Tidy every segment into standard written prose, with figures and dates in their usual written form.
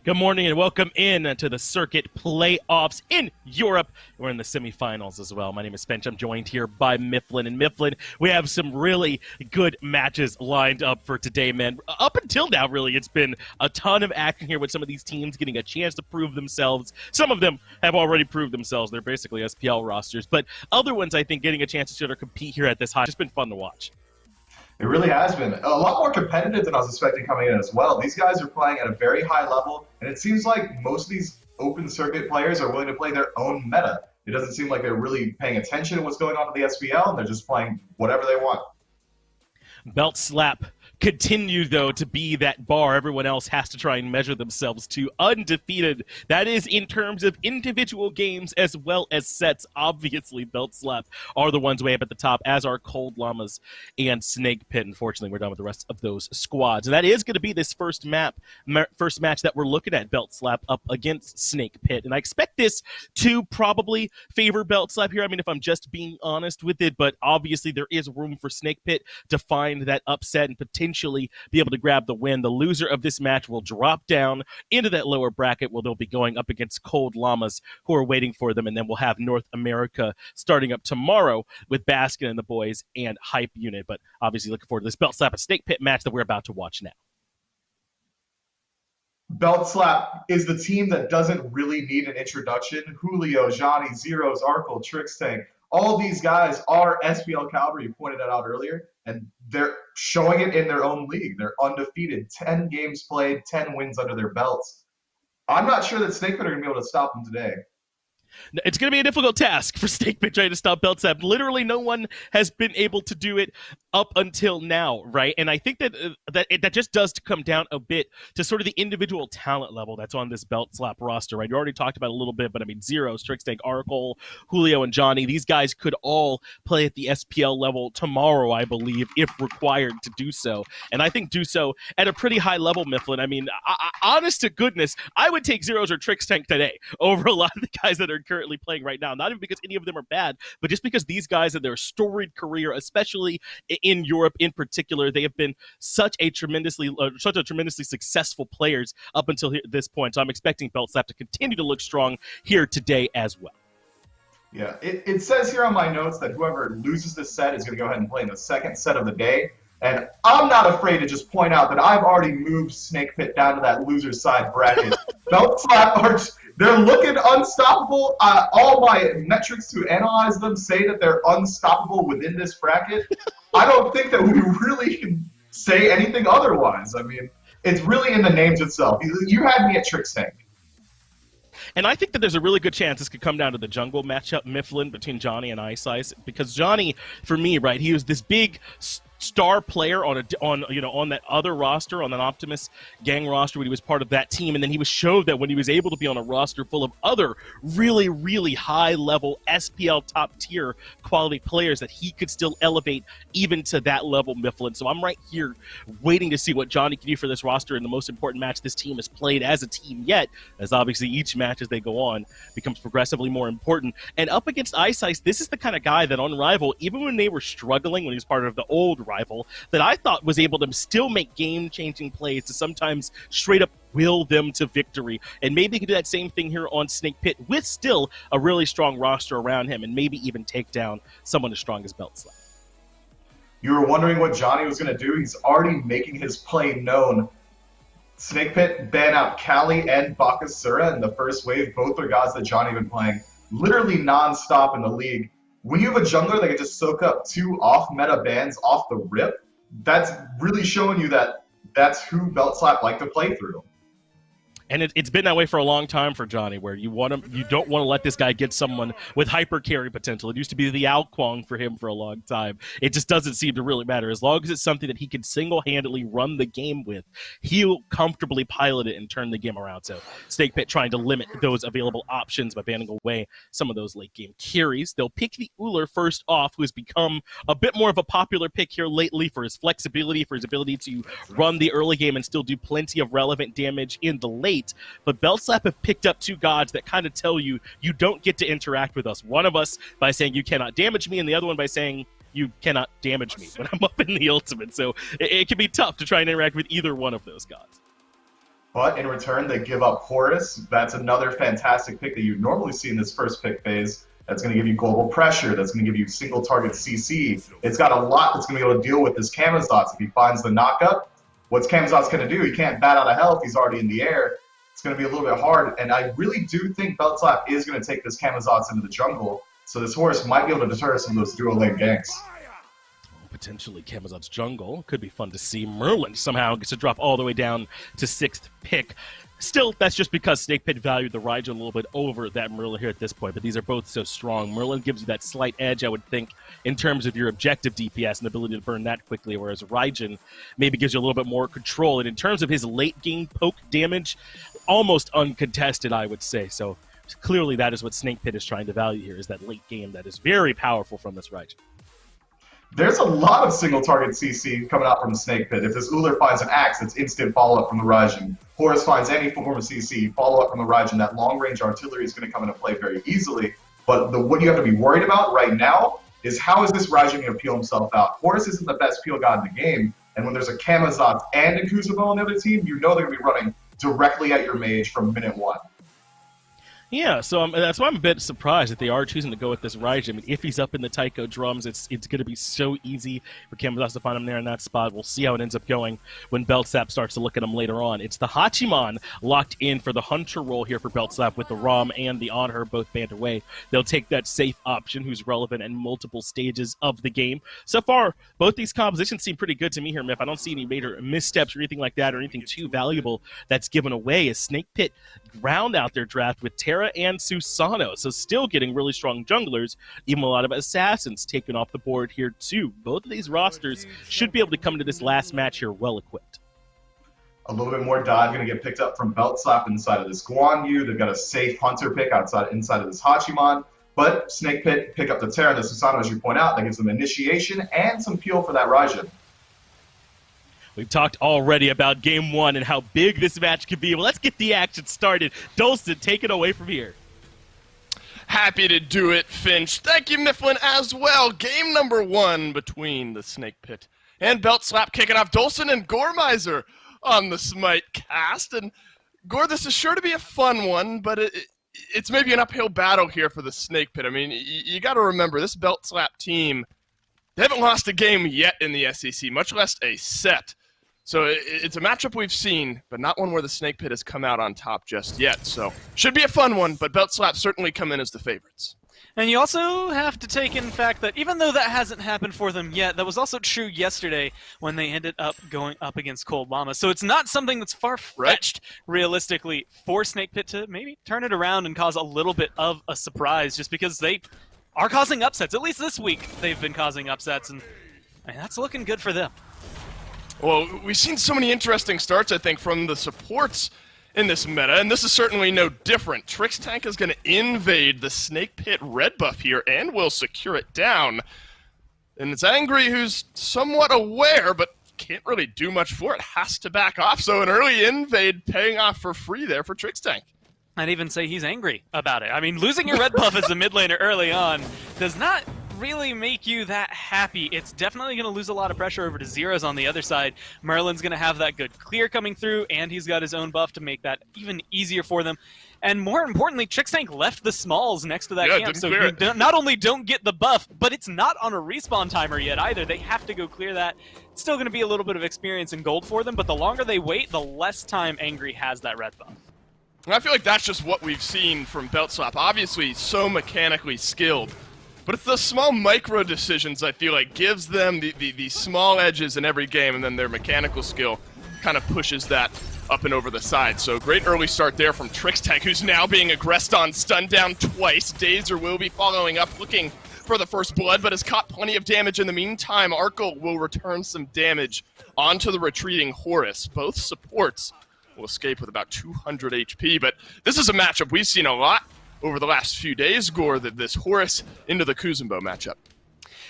Good morning and welcome in to the circuit playoffs in Europe. We're in the semifinals as well. My name is Spench. I'm joined here by Mifflin. And Mifflin, we have some really good matches lined up for today, man. Up until now, really, it's been a ton of action here with some of these teams getting a chance to prove themselves. Some of them have already proved themselves. They're basically SPL rosters. But other ones, I think, getting a chance to sort of compete here at this high. It's just been fun to watch. It really has been. A lot more competitive than I was expecting coming in as well. These guys are playing at a very high level, and it seems like most of these open circuit players are willing to play their own meta. It doesn't seem like they're really paying attention to what's going on in the SPL, and they're just playing whatever they want. Belt slap continue, though, to be that bar everyone else has to try and measure themselves to. Undefeated. That is in terms of individual games as well as sets. Obviously, Belt Slap are the ones way up at the top, as are Cold Llamas and Snake Pit. Unfortunately, we're done with the rest of those squads. And that is going to be this first match that we're looking at, Belt Slap up against Snake Pit. And I expect this to probably favor Belt Slap here. I mean, if I'm just being honest with it, but obviously there is room for Snake Pit to find that upset and potentially be able to grab the win. The loser of this match will drop down into that lower bracket where they'll be going up against Cold Llamas, who are waiting for them, and then we'll have North America starting up tomorrow with Baskin and the boys and Hype Unit. But obviously looking forward to this Belt Slap and Snake Pit match that we're about to watch now. Belt Slap is the team that doesn't really need an introduction. Julio, Dzoni, Zyrhoes, Arkkyl, Trixtank, all these guys are SPL caliber. You pointed that out earlier, and they're showing it in their own league. They're undefeated, 10 games played, 10 wins under their belts. I'm not sure that Snake Pit are going to be able to stop them today. It's going to be a difficult task for Snake Pit trying to stop Belt Slap. Literally no one has been able to do it up until now, right? And I think that that just does come down a bit to sort of the individual talent level that's on this Belt Slap roster, right? You already talked about it a little bit, but I mean, Zyrhoes, Trixtank, Arkkyl, Julio, and Dzoni, these guys could all play at the SPL level tomorrow, I believe, if required to do so. And I think do so at a pretty high level, Mifflin. I mean, honest to goodness, I would take Zyrhoes or Trixtank today over a lot of the guys that are currently playing right now. Not even because any of them are bad, but just because these guys in their storied career, especially in Europe in particular, they have been such a tremendously successful players up until this point. So I'm expecting Belt Slap to continue to look strong here today as well. Yeah, it says here on my notes that whoever loses this set is going to go ahead and play in the second set of the day. And I'm not afraid to just point out that I've already moved Snake Pit down to that loser side bracket. Belt Slap they're looking unstoppable. All my metrics to analyze them say that they're unstoppable within this bracket. I don't think that we really can say anything otherwise. I mean, it's really in the names itself. You had me at Trixtank. And I think that there's a really good chance this could come down to the jungle matchup, Mifflin, between Dzoni and Ice Ice, because Dzoni, for me, right, he was this big star player on that other roster, on an Optimus gang roster when he was part of that team, and then he was showed that when he was able to be on a roster full of other really, really high-level SPL top-tier quality players that he could still elevate even to that level, Mifflin. So I'm right here waiting to see what Dzoni can do for this roster in the most important match this team has played as a team yet, as obviously each match as they go on becomes progressively more important. And up against Ice Ice, this is the kind of guy that on Rival, even when they were struggling, when he was part of the old Rival, that I thought was able to still make game-changing plays to sometimes straight up will them to victory. And maybe he can do that same thing here on Snake Pit with still a really strong roster around him and maybe even take down someone as strong as Belt Slap. You were wondering what Dzoni was going to do. He's already making his play known. Snake Pit ban out Kali and Bakasura in the first wave. Both are guys that Dzoni been playing literally non-stop in the league. When you have a jungler that can just soak up 2 off-meta bans off the rip, that's really showing you that that's who Belt Slap like to play through. And it's been that way for a long time for Dzoni, where you don't want to let this guy get someone with hyper carry potential. It used to be the Alquang for him for a long time. It just doesn't seem to really matter. As long as it's something that he can single-handedly run the game with, he'll comfortably pilot it and turn the game around. So Snake Pit trying to limit those available options by banning away some of those late-game carries. They'll pick the Ullr first off, who has become a bit more of a popular pick here lately for his flexibility, for his ability to run the early game and still do plenty of relevant damage in the late. But Belt Slap have picked up 2 gods that kind of tell you don't get to interact with us. One of us by saying you cannot damage me, and the other one by saying you cannot damage me when I'm up in the ultimate. So it can be tough to try and interact with either one of those gods. But in return, they give up Horus. That's another fantastic pick that you normally see in this first pick phase. That's going to give you global pressure. That's going to give you single target CC. It's got a lot that's going to be able to deal with this Camazotz. If he finds the knockup, what's Camazotz going to do? He can't bat out of health. He's already in the air. It's going to be a little bit hard. And I really do think Beltslap is going to take this Camazotz into the jungle. So this Horus might be able to deter some of those dual lane ganks. Potentially Camazotz jungle. Could be fun to see. Merlin somehow gets to drop all the way down to 6th pick. Still, that's just because Snake Pit valued the Raijin a little bit over that Merlin here at this point, but these are both so strong. Merlin gives you that slight edge, I would think, in terms of your objective DPS and ability to burn that quickly, whereas Raijin maybe gives you a little bit more control. And in terms of his late-game poke damage, almost uncontested, I would say. So clearly that is what Snake Pit is trying to value here, is that late game that is very powerful from this Raijin. There's a lot of single target CC coming out from the Snake Pit. If this Ullr finds an axe, it's instant follow-up from the Raijin. Horus finds any form of CC, follow-up from the Raijin. That long-range artillery is going to come into play very easily. But what you have to be worried about right now is how is this Raijin going to peel himself out? Horus isn't the best peel god in the game, and when there's a Camazotz and a Kuzenbo on the other team, you know they're going to be running directly at your mage from minute 1. Yeah, so that's why I'm a bit surprised that they are choosing to go with this Raijin. I mean, if he's up in the Taiko drums, it's going to be so easy for Camazotz to find him there in that spot. We'll see how it ends up going when Beltslap starts to look at him later on. It's the Hachiman locked in for the Hunter role here for Beltslap with the Rom and the Honor both banned away. They'll take that safe option who's relevant in multiple stages of the game. So far, both these compositions seem pretty good to me here, Miff. I don't see any major missteps or anything like that or anything too valuable that's given away as Snake Pit round out their draft with Terra and Susano, so still getting really strong junglers, even a lot of assassins taken off the board here too. Both of these rosters should be able to come into this last match here well equipped. A little bit more dive going to get picked up from Beltslap inside of this Guan Yu. They've got a safe Hunter pick inside of this Hachiman, but Snake Pit pick up the Terra and the Susano, as you point out. That gives them initiation and some peel for that Raijin. We've talked already about Game 1 and how big this match could be. Well, let's get the action started. Dolston, take it away from here. Happy to do it, Finch. Thank you, Mifflin, as well. Game number 1 between the Snake Pit and Beltslap kicking off. Dolston and Gormiser on the Smite cast. And Gore, this is sure to be a fun one, but it's maybe an uphill battle here for the Snake Pit. I mean, you got to remember, this Beltslap team, they haven't lost a game yet in the SEC, much less a set. So it's a matchup we've seen, but not one where the Snake Pit has come out on top just yet. So should be a fun one, but Beltslap certainly come in as the favorites. And you also have to take in the fact that even though that hasn't happened for them yet, that was also true yesterday when they ended up going up against Cold Llama. So it's not something that's far-fetched, realistically, for Snake Pit to maybe turn it around and cause a little bit of a surprise, just because they are causing upsets. At least this week they've been causing upsets, and that's looking good for them. Well, we've seen so many interesting starts, I think, from the supports in this meta, and this is certainly no different. Trixtank is going to invade the Snake Pit red buff here and will secure it down. And it's Angry, who's somewhat aware, but can't really do much for it, has to back off. So an early invade paying off for free there for Trixtank. I'd even say he's angry about it. I mean, losing your red buff as a mid laner early on does not really make you that happy. It's definitely going to lose a lot of pressure over to Zyrhoes on the other side. Merlin's going to have that good clear coming through, and he's got his own buff to make that even easier for them. And more importantly, Trixtank left the smalls next to that camp, so you not only don't get the buff, but it's not on a respawn timer yet either. They have to go clear that. It's still going to be a little bit of experience and gold for them, but the longer they wait, the less time Angry has that red buff. And I feel like that's just what we've seen from Beltslap. Obviously, so mechanically skilled. But it's those small micro decisions, I feel like, gives them the small edges in every game, and then their mechanical skill kind of pushes that up and over the side. So great early start there from Trixtank, who's now being aggressed on, stunned down twice. Dazer will be following up, looking for the first blood, but has caught plenty of damage in the meantime. Arkkyl will return some damage onto the retreating Horus. Both supports will escape with about 200 HP, but this is a matchup we've seen a lot over the last few days, Gore, that this Horus into the Kuzenbo matchup.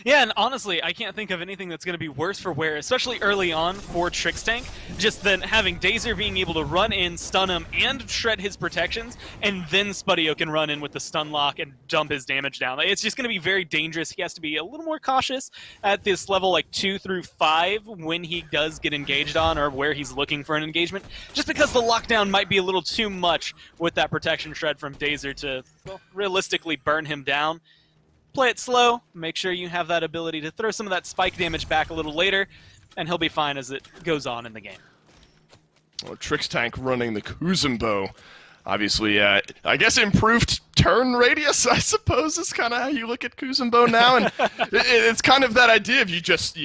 Yeah, and honestly, I can't think of anything that's going to be worse for wear, especially early on for Trixtank, just than having Dazer being able to run in, stun him, and shred his protections, and then Spudio can run in with the stun lock and dump his damage down. It's just going to be very dangerous. He has to be a little more cautious at this level, like 2 through 5, when he does get engaged on or where he's looking for an engagement, just because the lockdown might be a little too much with that protection shred from Dazer to, well, realistically burn him down. Play it slow, make sure you have that ability to throw some of that spike damage back a little later, and he'll be fine as it goes on in the game. Well, Trixtank running the Kuzenbo. Obviously, I guess improved turn radius, I suppose, is kind of how you look at Kuzenbo now. And it's kind of that idea of you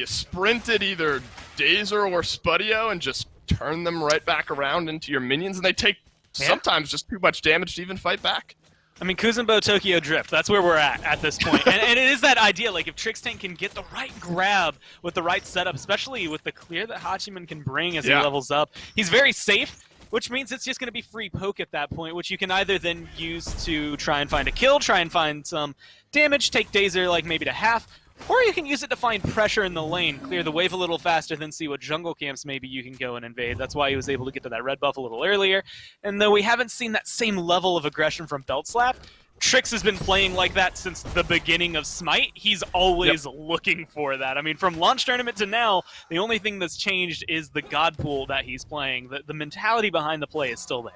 sprint at either Dazer or Spudio and just turn them right back around into your minions, and they take sometimes just too much damage to even fight back. I mean, Kuzenbo, Tokyo Drift, that's where we're at this point. and it is that idea, like, if Trixtank can get the right grab with the right setup, especially with the clear that Hachiman can bring as he levels up, he's very safe, which means it's just going to be free poke at that point, which you can either then use to try and find a kill, try and find some damage, take Dazer, like, maybe to half, or you can use it to find pressure in the lane, clear the wave a little faster, then see what jungle camps maybe you can go and invade. That's why he was able to get to that red buff a little earlier. And though we haven't seen that same level of aggression from Belt Slap, Trix has been playing like that since the beginning of Smite. He's always looking for that. I mean, from launch tournament to now, the only thing that's changed is the god pool that he's playing. The mentality behind the play is still there.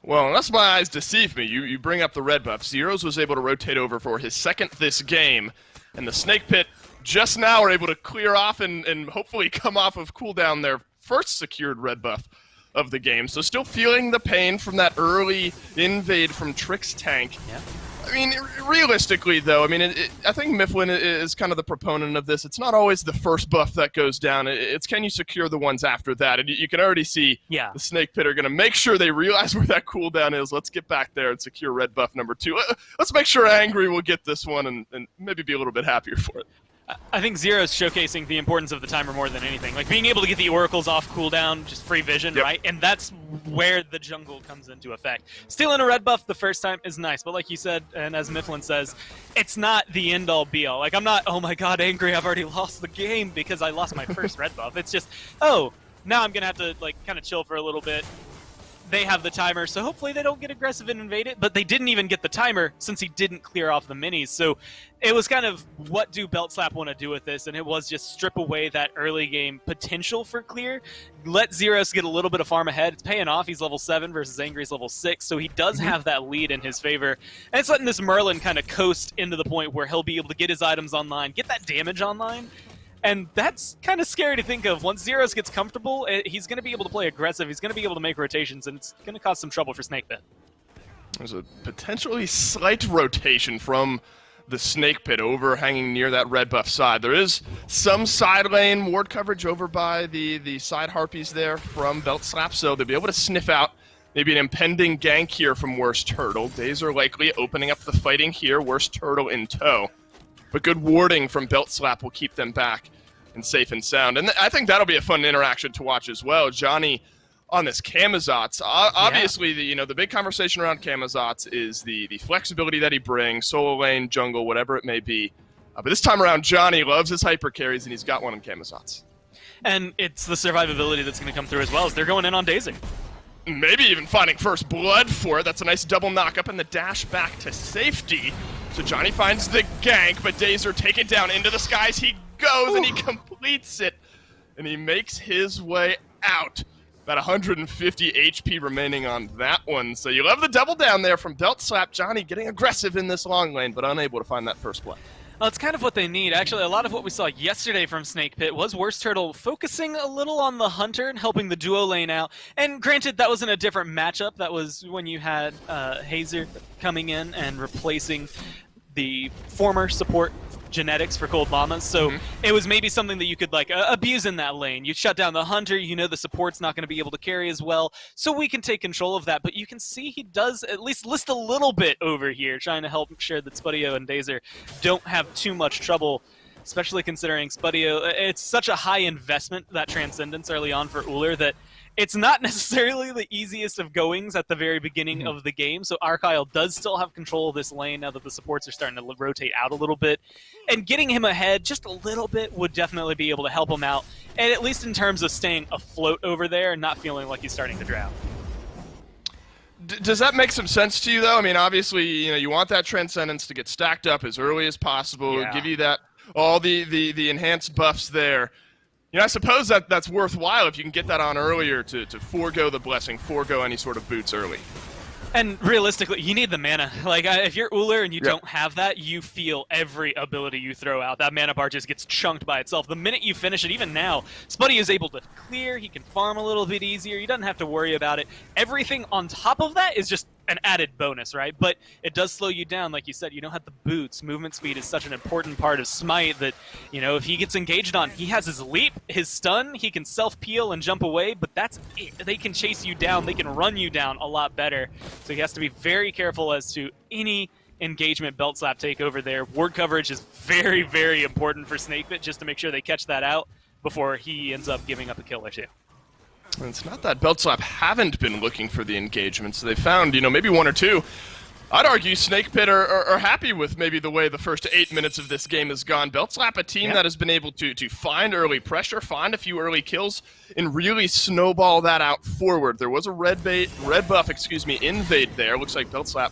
Well, unless my eyes deceive me, you bring up the red buff. Zyrhoes was able to rotate over for his second this game, and the Snake Pit just now are able to clear off and hopefully come off of cooldown their first secured red buff of the game. So still feeling the pain from that early invade from Trixtank. Yeah. I mean, realistically, though, I mean, I think Mifflin is kind of the proponent of this. It's not always the first buff that goes down. It's can you secure the ones after that? And you can already see the Snake Pit are going to make sure they realize where that cooldown is. Let's get back there and secure red buff number 2. Let's make sure Angry will get this one and maybe be a little bit happier for it. I think Zero's showcasing the importance of the timer more than anything. Like, being able to get the oracles off cooldown, just free vision, right? And that's where the jungle comes into effect. Stealing a red buff the first time is nice, but like you said, and as Mifflin says, it's not the end-all be-all. Like, I'm not, oh my god, Angry, I've already lost the game because I lost my first red buff. It's just, oh, now I'm going to have to, like, kind of chill for a little bit. They have the timer, so hopefully they don't get aggressive and invade it, but they didn't even get the timer since he didn't clear off the minis. So it was kind of, what do Belt Slap want to do with this? And it was just strip away that early game potential for clear, let Zyrhoes get a little bit of farm ahead. It's paying off. He's level 7 versus Angry's level 6, so he does have that lead in his favor. And it's letting this Merlin kind of coast into the point where he'll be able to get his items online, get that damage online. And that's kind of scary to think of. Once Zyrhoes gets comfortable, he's going to be able to play aggressive. He's going to be able to make rotations, and it's going to cause some trouble for Snake Pit. There's a potentially slight rotation from the Snake Pit over hanging near that red buff side. There is some side lane ward coverage over by the side harpies there from Belt Slap, so they'll be able to sniff out maybe an impending gank here from WorstTurttle. Dazer likely opening up the fighting here, WorstTurttle in tow. But good warding from Belt Slap will keep them back and safe and sound. And I think that'll be a fun interaction to watch as well. Dzoni on this Camazotz. Obviously, the big conversation around Camazotz is the flexibility that he brings, solo lane, jungle, whatever it may be. But this time around, Dzoni loves his hyper carries, and he's got one in Camazotz. And it's the survivability that's going to come through as well, as they're going in on Dazer. Maybe even finding first blood for it. That's a nice double knock-up and the dash back to safety. So Dzoni finds the gank, but Dazer taken down into the skies. He goes and he completes it. And he makes his way out. About 150 HP remaining on that one. So you love the double down there from Belt Slap. Dzoni getting aggressive in this long lane, but unable to find that first blood. Well, it's kind of what they need. Actually, a lot of what we saw yesterday from Snake Pit was WorstTurttle focusing a little on the Hunter and helping the duo lane out. And granted, that was in a different matchup. That was when you had Hazer coming in and replacing the former support genetics for Cold Llamas, so it was maybe something that you could like abuse in that lane. You shut down the Hunter, you know the support's not going to be able to carry as well, so we can take control of that. But you can see he does at least list a little bit over here, trying to help sure that Spudio and Dazer don't have too much trouble, especially considering Spudio, it's such a high investment, that Transcendence early on for Ullr, that It's not necessarily the easiest of goings at the very beginning of the game, so Arkkyl does still have control of this lane now that the supports are starting to rotate out a little bit. And getting him ahead just a little bit would definitely be able to help him out, and at least in terms of staying afloat over there and not feeling like he's starting to drown. Does that make some sense to you, though? I mean, obviously, you want that Transcendence to get stacked up as early as possible, give you that all the enhanced buffs there. I suppose that's worthwhile if you can get that on earlier to forego the blessing, forego any sort of boots early. And realistically, you need the mana. Like, if you're Ullr and you don't have that, you feel every ability you throw out. That mana bar just gets chunked by itself. The minute you finish it, even now, Spudio is able to clear, he can farm a little bit easier, he doesn't have to worry about it. Everything on top of that is just an added bonus, right? But it does slow you down, like you said. You don't have the boots. Movement speed is such an important part of Smite that, if he gets engaged on, he has his leap, his stun, he can self-peel and jump away, but that's it. They can chase you down, they can run you down a lot better. So he has to be very careful as to any engagement Belt Slap take over there. Ward coverage is very, very important for Snakebit, just to make sure they catch that out before he ends up giving up a kill or two. And it's not that Belt Slap haven't been looking for the engagements. They found, maybe one or two. I'd argue Snakepit are happy with maybe the way the first 8 minutes of this game has gone. Belt Slap, a team that has been able to find early pressure, find a few early kills, and really snowball that out forward. There was a red buff, invade there. Looks like Belt Slap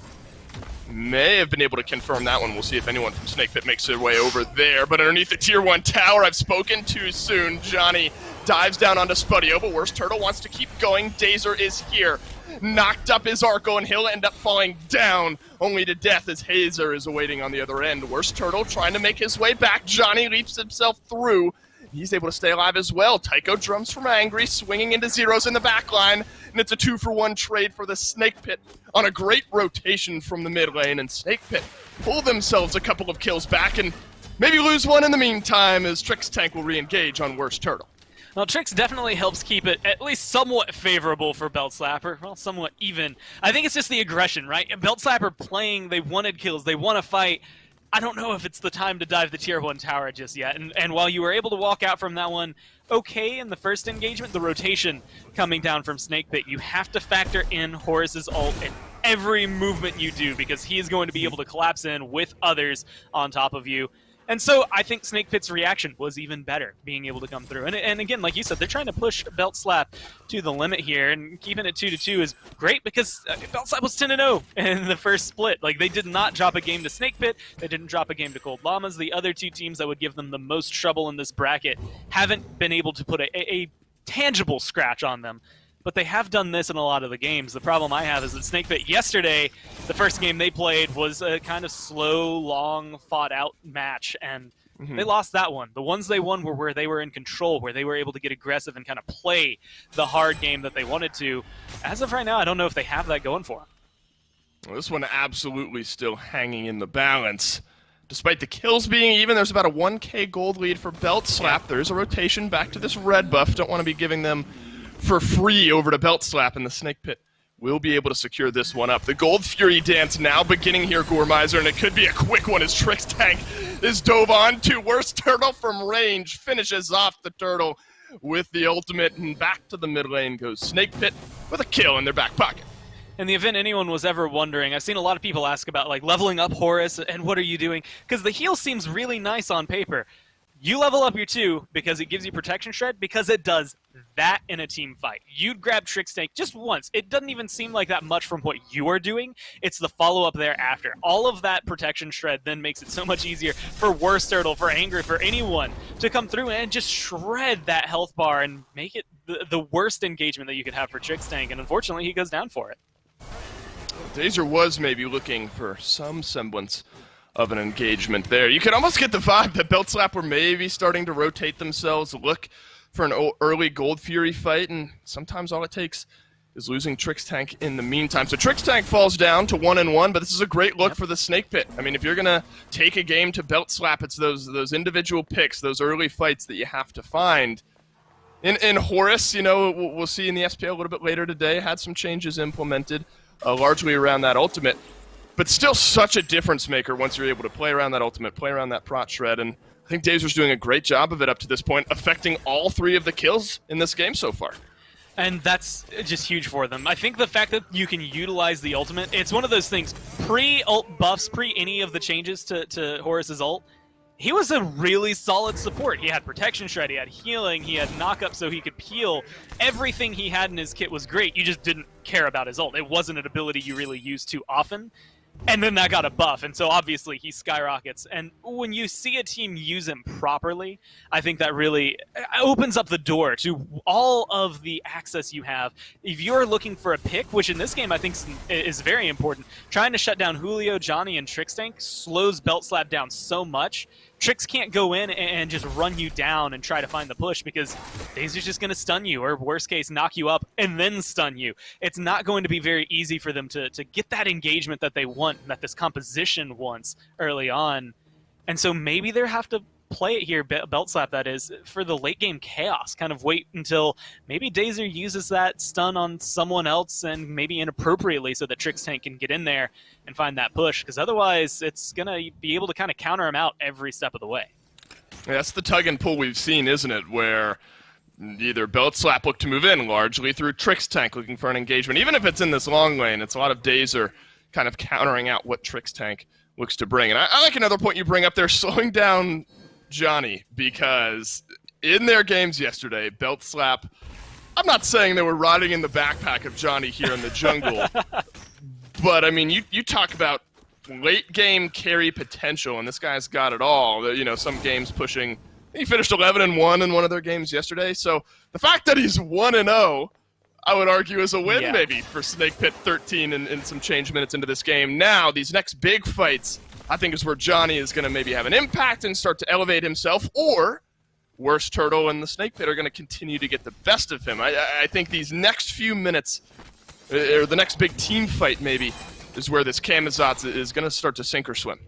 may have been able to confirm that one. We'll see if anyone from Snakepit makes their way over there. But underneath the Tier 1 tower, I've spoken too soon. Dzoni dives down onto Spudio, but WorstTurttle wants to keep going. Dazer is here. Knocked up his Arkkyl, and he'll end up falling down, only to death as Hazer is awaiting on the other end. WorstTurttle trying to make his way back. Dzoni leaps himself through. He's able to stay alive as well. Tycho drums from Angry, swinging into Zyrhoes in the backline, and it's a 2-for-1 trade for the Snakepit on a great rotation from the mid lane, and Snakepit pull themselves a couple of kills back and maybe lose one in the meantime as Trixtank will re-engage on WorstTurttle. Well, Trix definitely helps keep it at least somewhat favorable for Belt Slapper. Well, somewhat even. I think it's just the aggression, right? Belt Slapper playing, they wanted kills, they want to fight. I don't know if it's the time to dive the Tier 1 tower just yet. And while you were able to walk out from that one okay in the first engagement, the rotation coming down from Snakepit, you have to factor in Horus's ult in every movement you do, because he is going to be able to collapse in with others on top of you. And so I think Snakepit's reaction was even better, being able to come through. And again, like you said, they're trying to push Belt Slap to the limit here, and keeping it 2-2 is great because Belt Slap was 10-0 in the first split. Like, they did not drop a game to Snakepit, they didn't drop a game to Cold Llamas. The other two teams that would give them the most trouble in this bracket haven't been able to put a tangible scratch on them. But they have done this in a lot of the games. The problem I have is that Snakepit yesterday, the first game they played was a kind of slow, long, fought-out match, and they lost that one. The ones they won were where they were in control, where they were able to get aggressive and kind of play the hard game that they wanted to. As of right now, I don't know if they have that going for them. Well, this one absolutely still hanging in the balance. Despite the kills being even, there's about a 1k gold lead for Belt Slap. There's a rotation back to this red buff. Don't want to be giving them for free over to Belt Slap, and the Snakepit will be able to secure this one up. The Gold Fury dance now beginning here, Gourmizer, and it could be a quick one as Trixtank is dove on to WorstTurttle from range, finishes off the turtle with the ultimate, and back to the mid lane goes Snakepit with a kill in their back pocket. In the event anyone was ever wondering, I've seen a lot of people ask about like leveling up Horus and what are you doing, because the heal seems really nice on paper. You level up your 2 because it gives you protection shred, because it does that in a team fight. You'd grab Trixtank just once. It doesn't even seem like that much from what you are doing. It's the follow-up thereafter. All of that protection shred then makes it so much easier for WorstTurttle, for Angry, for anyone to come through and just shred that health bar and make it the worst engagement that you could have for Trixtank, and unfortunately he goes down for it. Dazer was maybe looking for some semblance of an engagement there. You could almost get the vibe that Belt Slap were maybe starting to rotate themselves, look for an early Gold Fury fight, and sometimes all it takes is losing Trixtank in the meantime. So Trixtank falls down to 1-1, but this is a great look for the Snakepit. I mean, if you're going to take a game to Belt Slap, it's those individual picks, those early fights that you have to find. In Horus, we'll see in the SPL a little bit later today, had some changes implemented, largely around that ultimate. But still such a difference maker once you're able to play around that ultimate, play around that prot shred, and I think Dazer's doing a great job of it up to this point, affecting all 3 of the kills in this game so far. And that's just huge for them. I think the fact that you can utilize the ultimate, it's one of those things, pre-ult buffs, pre any of the changes to Horus's ult, he was a really solid support. He had protection shred, he had healing, he had knock-up so he could peel. Everything he had in his kit was great. You just didn't care about his ult. It wasn't an ability you really used too often. And then that got a buff, and so obviously he skyrockets. And when you see a team use him properly, I think that really opens up the door to all of the access you have. If you're looking for a pick, which in this game I think is very important, trying to shut down Julio, Dzoni, and Trixtank slows Belt Slap down so much. Trix can't go in and just run you down and try to find the push because Dazer's just going to stun you, or worst case, knock you up and then stun you. It's not going to be very easy for them to get that engagement that they want, that this composition wants early on. And so maybe they have to play it here, Belt Slap that is, for the late game chaos. Kind of wait until maybe Dazer uses that stun on someone else and maybe inappropriately so that Trixtank can get in there and find that push, because otherwise it's going to be able to kind of counter him out every step of the way. Yeah, that's the tug and pull we've seen, isn't it? Where either Belt Slap look to move in largely through Trixtank looking for an engagement. Even if it's in this long lane, it's a lot of Dazer kind of countering out what Trixtank looks to bring. And I like another point you bring up there, slowing down Dzoni, because in their games yesterday, Belt Slap, I'm not saying they were riding in the backpack of Dzoni here in the jungle, but I mean, you talk about late game carry potential, and this guy's got it all. You know, some games pushing, he finished 11-1 in one of their games yesterday, so the fact that he's 1-0, I would argue is a win maybe for Snake Pit 13 and some change minutes into this game. Now, these next big fights, I think is where Dzoni is going to maybe have an impact and start to elevate himself, or WorstTurttle and the Snake Pit are going to continue to get the best of him. I think these next few minutes, or the next big team fight maybe, is where this Camazotz is going to start to sink or swim.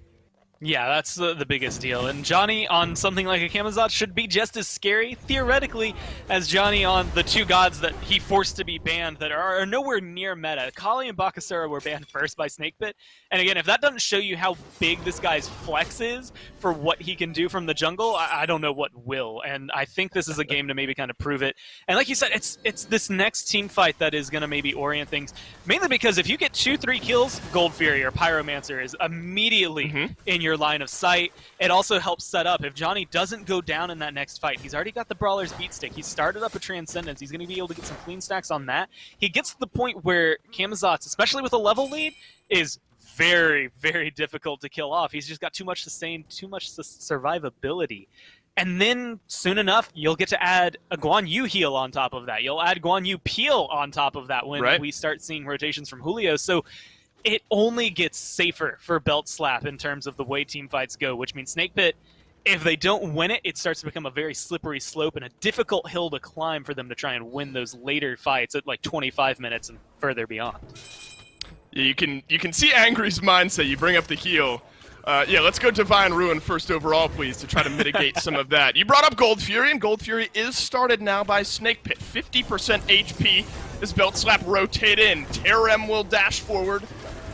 Yeah, that's the biggest deal. And Dzoni on something like a Camazotz should be just as scary, theoretically, as Dzoni on the two gods that he forced to be banned that are nowhere near meta. Kali and Bakasura were banned first by Snakepit. And again, if that doesn't show you how big this guy's flex is for what he can do from the jungle, I don't know what will. And I think this is a game to maybe kind of prove it. And like you said, it's this next team fight that is going to maybe orient things. Mainly because if you get 2-3 kills, Gold Fury or Pyromancer is immediately in your line of sight. It also helps set up. If Dzoni doesn't go down in that next fight, he's already got the Brawler's Beat Stick. He's started up a Transcendence. He's going to be able to get some clean stacks on that. He gets to the point where Camazotz, especially with a level lead, is very, very difficult to kill off. He's just got too much sustain, too much survivability. And then, soon enough, you'll get to add a Guan Yu heal on top of that. You'll add Guan Yu peel on top of that when we start seeing rotations from Julio. So it only gets safer for Belt Slap in terms of the way team fights go, which means Snake Pit, if they don't win it, it starts to become a very slippery slope and a difficult hill to climb for them to try and win those later fights at like 25 minutes and further beyond. Yeah, you can see Angry's mindset. You bring up the heal. Yeah, let's go Divine Ruin first overall, please, to try to mitigate some of that. You brought up Gold Fury, and Gold Fury is started now by Snake Pit. 50% HP as Belt Slap rotate in. Terrorem will dash forward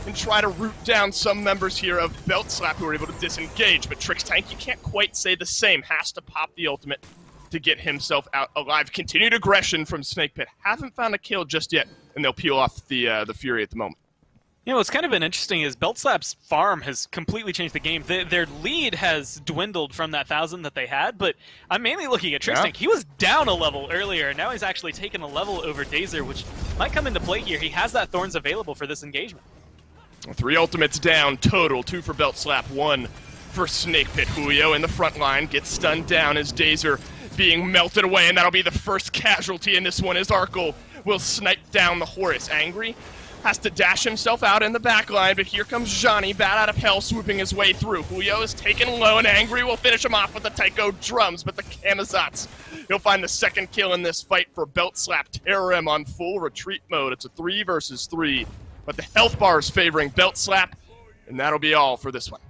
and try to root down some members here of Belt Slap who are able to disengage. But Trixtank, you can't quite say the same. Has to pop the ultimate to get himself out alive. Continued aggression from Snake Pit. Haven't found a kill just yet, and they'll peel off the Fury at the moment. You know, what's kind of been interesting is Belt Slap's farm has completely changed the game. Their lead has dwindled from that 1,000 that they had, but I'm mainly looking at Trixtank. Yeah. He was down a level earlier, and now he's actually taken a level over Dazer, which might come into play here. He has that Thorns available for this engagement. 3 ultimates down total, 2 for Belt Slap, 1 for Snake Pit. Julio in the front line gets stunned down as Dazer being melted away, and that'll be the first casualty in this one as Arkkyl will snipe down the Horus. Angry has to dash himself out in the back line, but here comes Dzoni, bat out of hell, swooping his way through. Julio is taken low, and Angry will finish him off with the Taiko drums, but the Camazotz, he'll find the second kill in this fight for Belt Slap. Terrorem on full retreat mode. It's a 3 versus 3, but the health bar is favoring Belt Slap, and that'll be all for this one.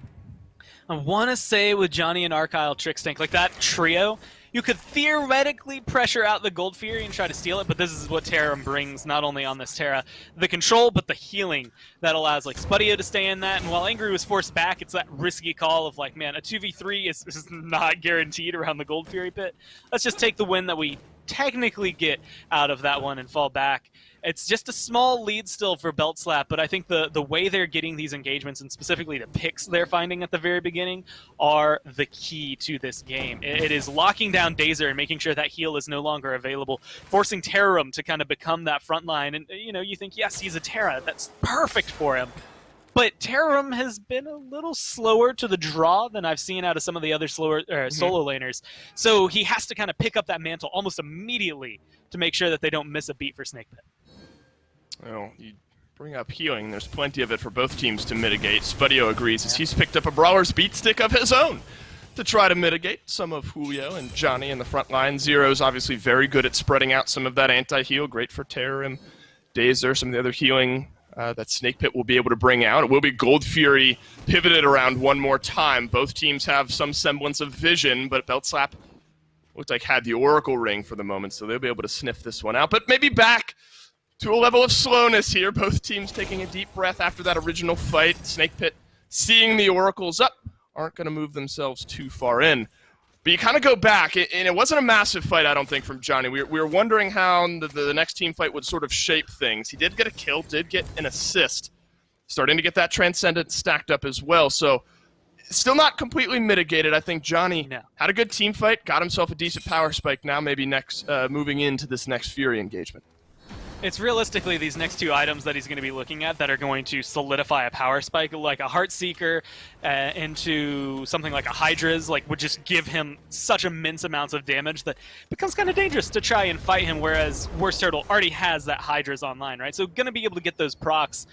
I want to say with Dzoni and Arkkyl, Trixtank, like that trio, you could theoretically pressure out the Gold Fury and try to steal it, but this is what Terrorem brings, not only on this Terra. The control, but the healing that allows like Spudio to stay in that, and while Angry was forced back, it's that risky call of like, man, a 2v3 is not guaranteed around the Gold Fury pit. Let's just take the win that we technically get out of that one and fall back. It's just a small lead still for Belt Slap, but I think the way they're getting these engagements, and specifically the picks they're finding at the very beginning, are the key to this game. It is locking down Dazer and making sure that heal is no longer available, forcing Terrorem to kind of become that front line. And, you know, you think, yes, he's a Terra. That's perfect for him. But Terrorem has been a little slower to the draw than I've seen out of some of the other slower solo laners. So he has to kind of pick up that mantle almost immediately to make sure that they don't miss a beat for Snake Pit. Well, you bring up healing. There's plenty of it for both teams to mitigate. Spudio agrees as he's picked up a Brawler's beat stick of his own to try to mitigate some of Julio and Dzoni in the front line. Zyrhoes obviously very good at spreading out some of that anti-heal. Great for Terrorem, Dazer, some of the other healing that Snake Pit will be able to bring out. It will be Gold Fury pivoted around one more time. Both teams have some semblance of vision, but Belt Slap looked like had the Oracle Ring for the moment, so they'll be able to sniff this one out. But maybe back to a level of slowness here. Both teams taking a deep breath after that original fight. Snake Pit seeing the Oracles up, aren't going to move themselves too far in. But you kind of go back, and it wasn't a massive fight, I don't think, from Dzoni. We were wondering how the next team fight would sort of shape things. He did get a kill, did get an assist. Starting to get that Transcendent stacked up as well. So still not completely mitigated. I think Dzoni had a good team fight, got himself a decent power spike. Now maybe next moving into this next Fury engagement. It's realistically these next two items that he's going to be looking at that are going to solidify a power spike, like a Heartseeker into something like a Hydra's, like would just give him such immense amounts of damage that it becomes kind of dangerous to try and fight him, whereas WorstTurttle already has that Hydra's online, right? So going to be able to get those procs.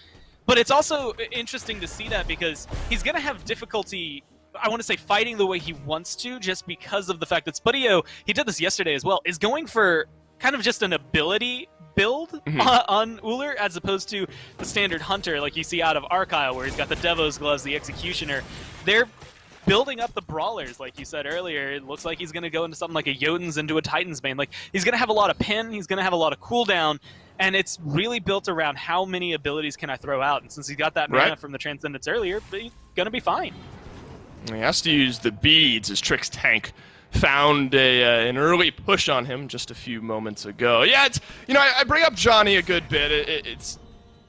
But it's also interesting to see that because he's going to have difficulty, I want to say, fighting the way he wants to, just because of the fact that Spudio, he did this yesterday as well, is going for kind of just an ability build on Ullr as opposed to the standard hunter like you see out of Arkkyl, where he's got the Devo's gloves, the Executioner. They're building up the brawlers, like you said earlier. It looks like he's going to go into something like a Jotun's into a Titan's Bane. Like, he's going to have a lot of pin, he's going to have a lot of cooldown, and it's really built around how many abilities can I throw out. And since he got that mana from the Transcendence earlier, he's going to be fine. He has to use the beads as Trixtank found an early push on him just a few moments ago. Yeah, it's, you know, I bring up Dzoni a good bit. It's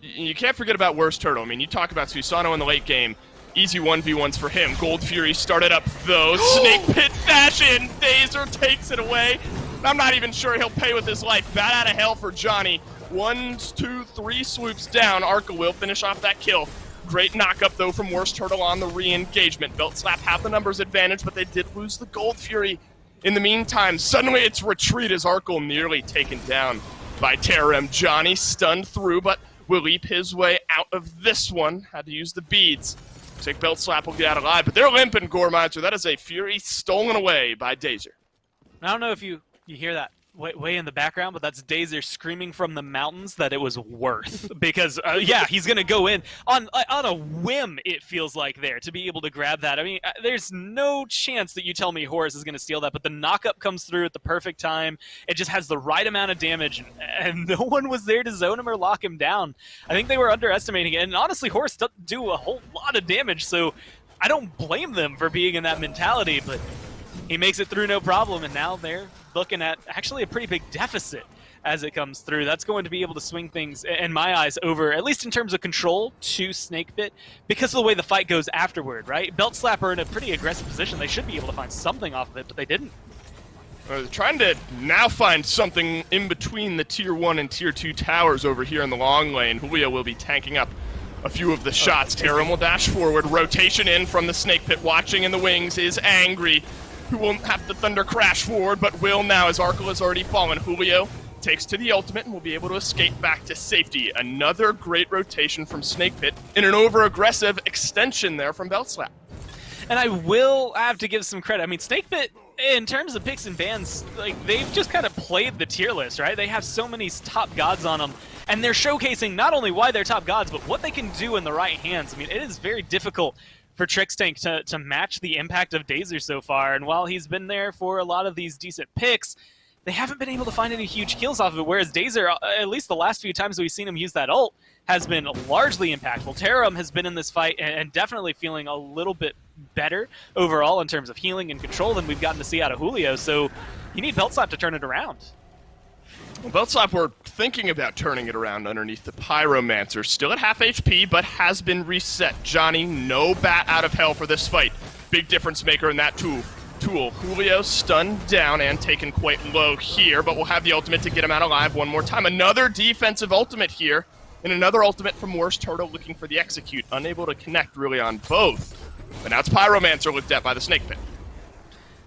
you can't forget about WorstTurttle. I mean, you talk about Susano in the late game. Easy 1v1s for him. Gold Fury started up though. Snake Pit fashion. Dazer takes it away. I'm not even sure he'll pay with his life. Bat out of hell for Dzoni. 1, 2, 3 swoops down. Arkkyl will finish off that kill. Great knock-up, though, from WorstTurttle on the re-engagement. Belt Slap have the numbers advantage, but they did lose the Gold Fury. In the meantime, suddenly it's retreat as Arkkyl nearly taken down by Terrorem. Dzoni stunned through, but will leap his way out of this one. Had to use the beads. Looks like Belt Slap will get out alive, but they're limping, Goremeister. That is a Fury stolen away by Dazer. I don't know if you hear that way in the background, but that's Dazer screaming from the mountains that it was worth. Because, yeah, he's going to go in on a whim, it feels like, there, to be able to grab that. I mean, there's no chance that you tell me Horus is going to steal that, but the knock-up comes through at the perfect time. It just has the right amount of damage, and no one was there to zone him or lock him down. I think they were underestimating it, and honestly, Horus doesn't do a whole lot of damage, so I don't blame them for being in that mentality, but he makes it through no problem, and now they're looking at actually a pretty big deficit as it comes through. That's going to be able to swing things, in my eyes, over, at least in terms of control, to Snake Pit, because of the way the fight goes afterward, right? Belt Slap are in a pretty aggressive position. They should be able to find something off of it, but they didn't. They're trying to now find something in between the Tier 1 and Tier 2 towers over here in the long lane. Julio will be tanking up a few of the shots. Terrorem will dash forward. Rotation in from the Snake Pit. Watching in the wings is Angry, who won't have to Thunder Crash forward, but will now as Arkkyl has already fallen. Julio takes to the ultimate and will be able to escape back to safety. Another great rotation from Snake Pit in an over-aggressive extension there from Belt Slap. And I will have to give some credit. I mean, Snake Pit, in terms of picks and bans, like, they've just kind of played the tier list, right? They have so many top gods on them, and they're showcasing not only why they're top gods, but what they can do in the right hands. I mean, it is very difficult for Trixtank to match the impact of Dazer so far, and while he's been there for a lot of these decent picks, they haven't been able to find any huge kills off of it, whereas Dazer, at least the last few times we've seen him use that ult, has been largely impactful. Terrorem has been in this fight and definitely feeling a little bit better overall in terms of healing and control than we've gotten to see out of Julio, so you need Belt Slap to turn it around. Well, Beltslap were thinking about turning it around underneath the Pyromancer. Still at half HP, but has been reset. Dzoni, no bat out of hell for this fight. Big difference maker in that tool. Julio stunned down and taken quite low here, but we'll have the ultimate to get him out alive one more time. Another defensive ultimate here, and another ultimate from WorstTurttle looking for the execute. Unable to connect really on both. But now it's Pyromancer looked at by the Snake Pit.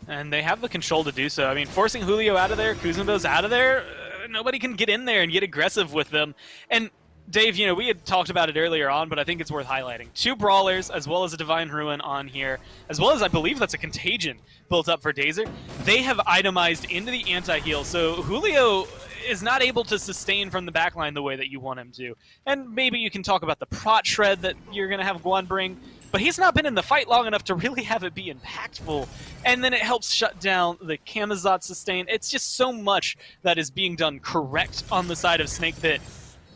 And they have the control to do so. I mean, forcing Julio out of there, Kuzenbo's out of there, nobody can get in there and get aggressive with them. And Dave, you know, we had talked about it earlier on, but I think it's worth highlighting. 2 Brawlers, as well as a Divine Ruin on here, as well as I believe that's a Contagion built up for Dazer. They have itemized into the anti-heal, so Julio is not able to sustain from the backline the way that you want him to. And maybe you can talk about the Prot Shred that you're going to have Guan bring, but he's not been in the fight long enough to really have it be impactful. And then it helps shut down the Camazotz sustain. It's just so much that is being done correct on the side of Snake Pit.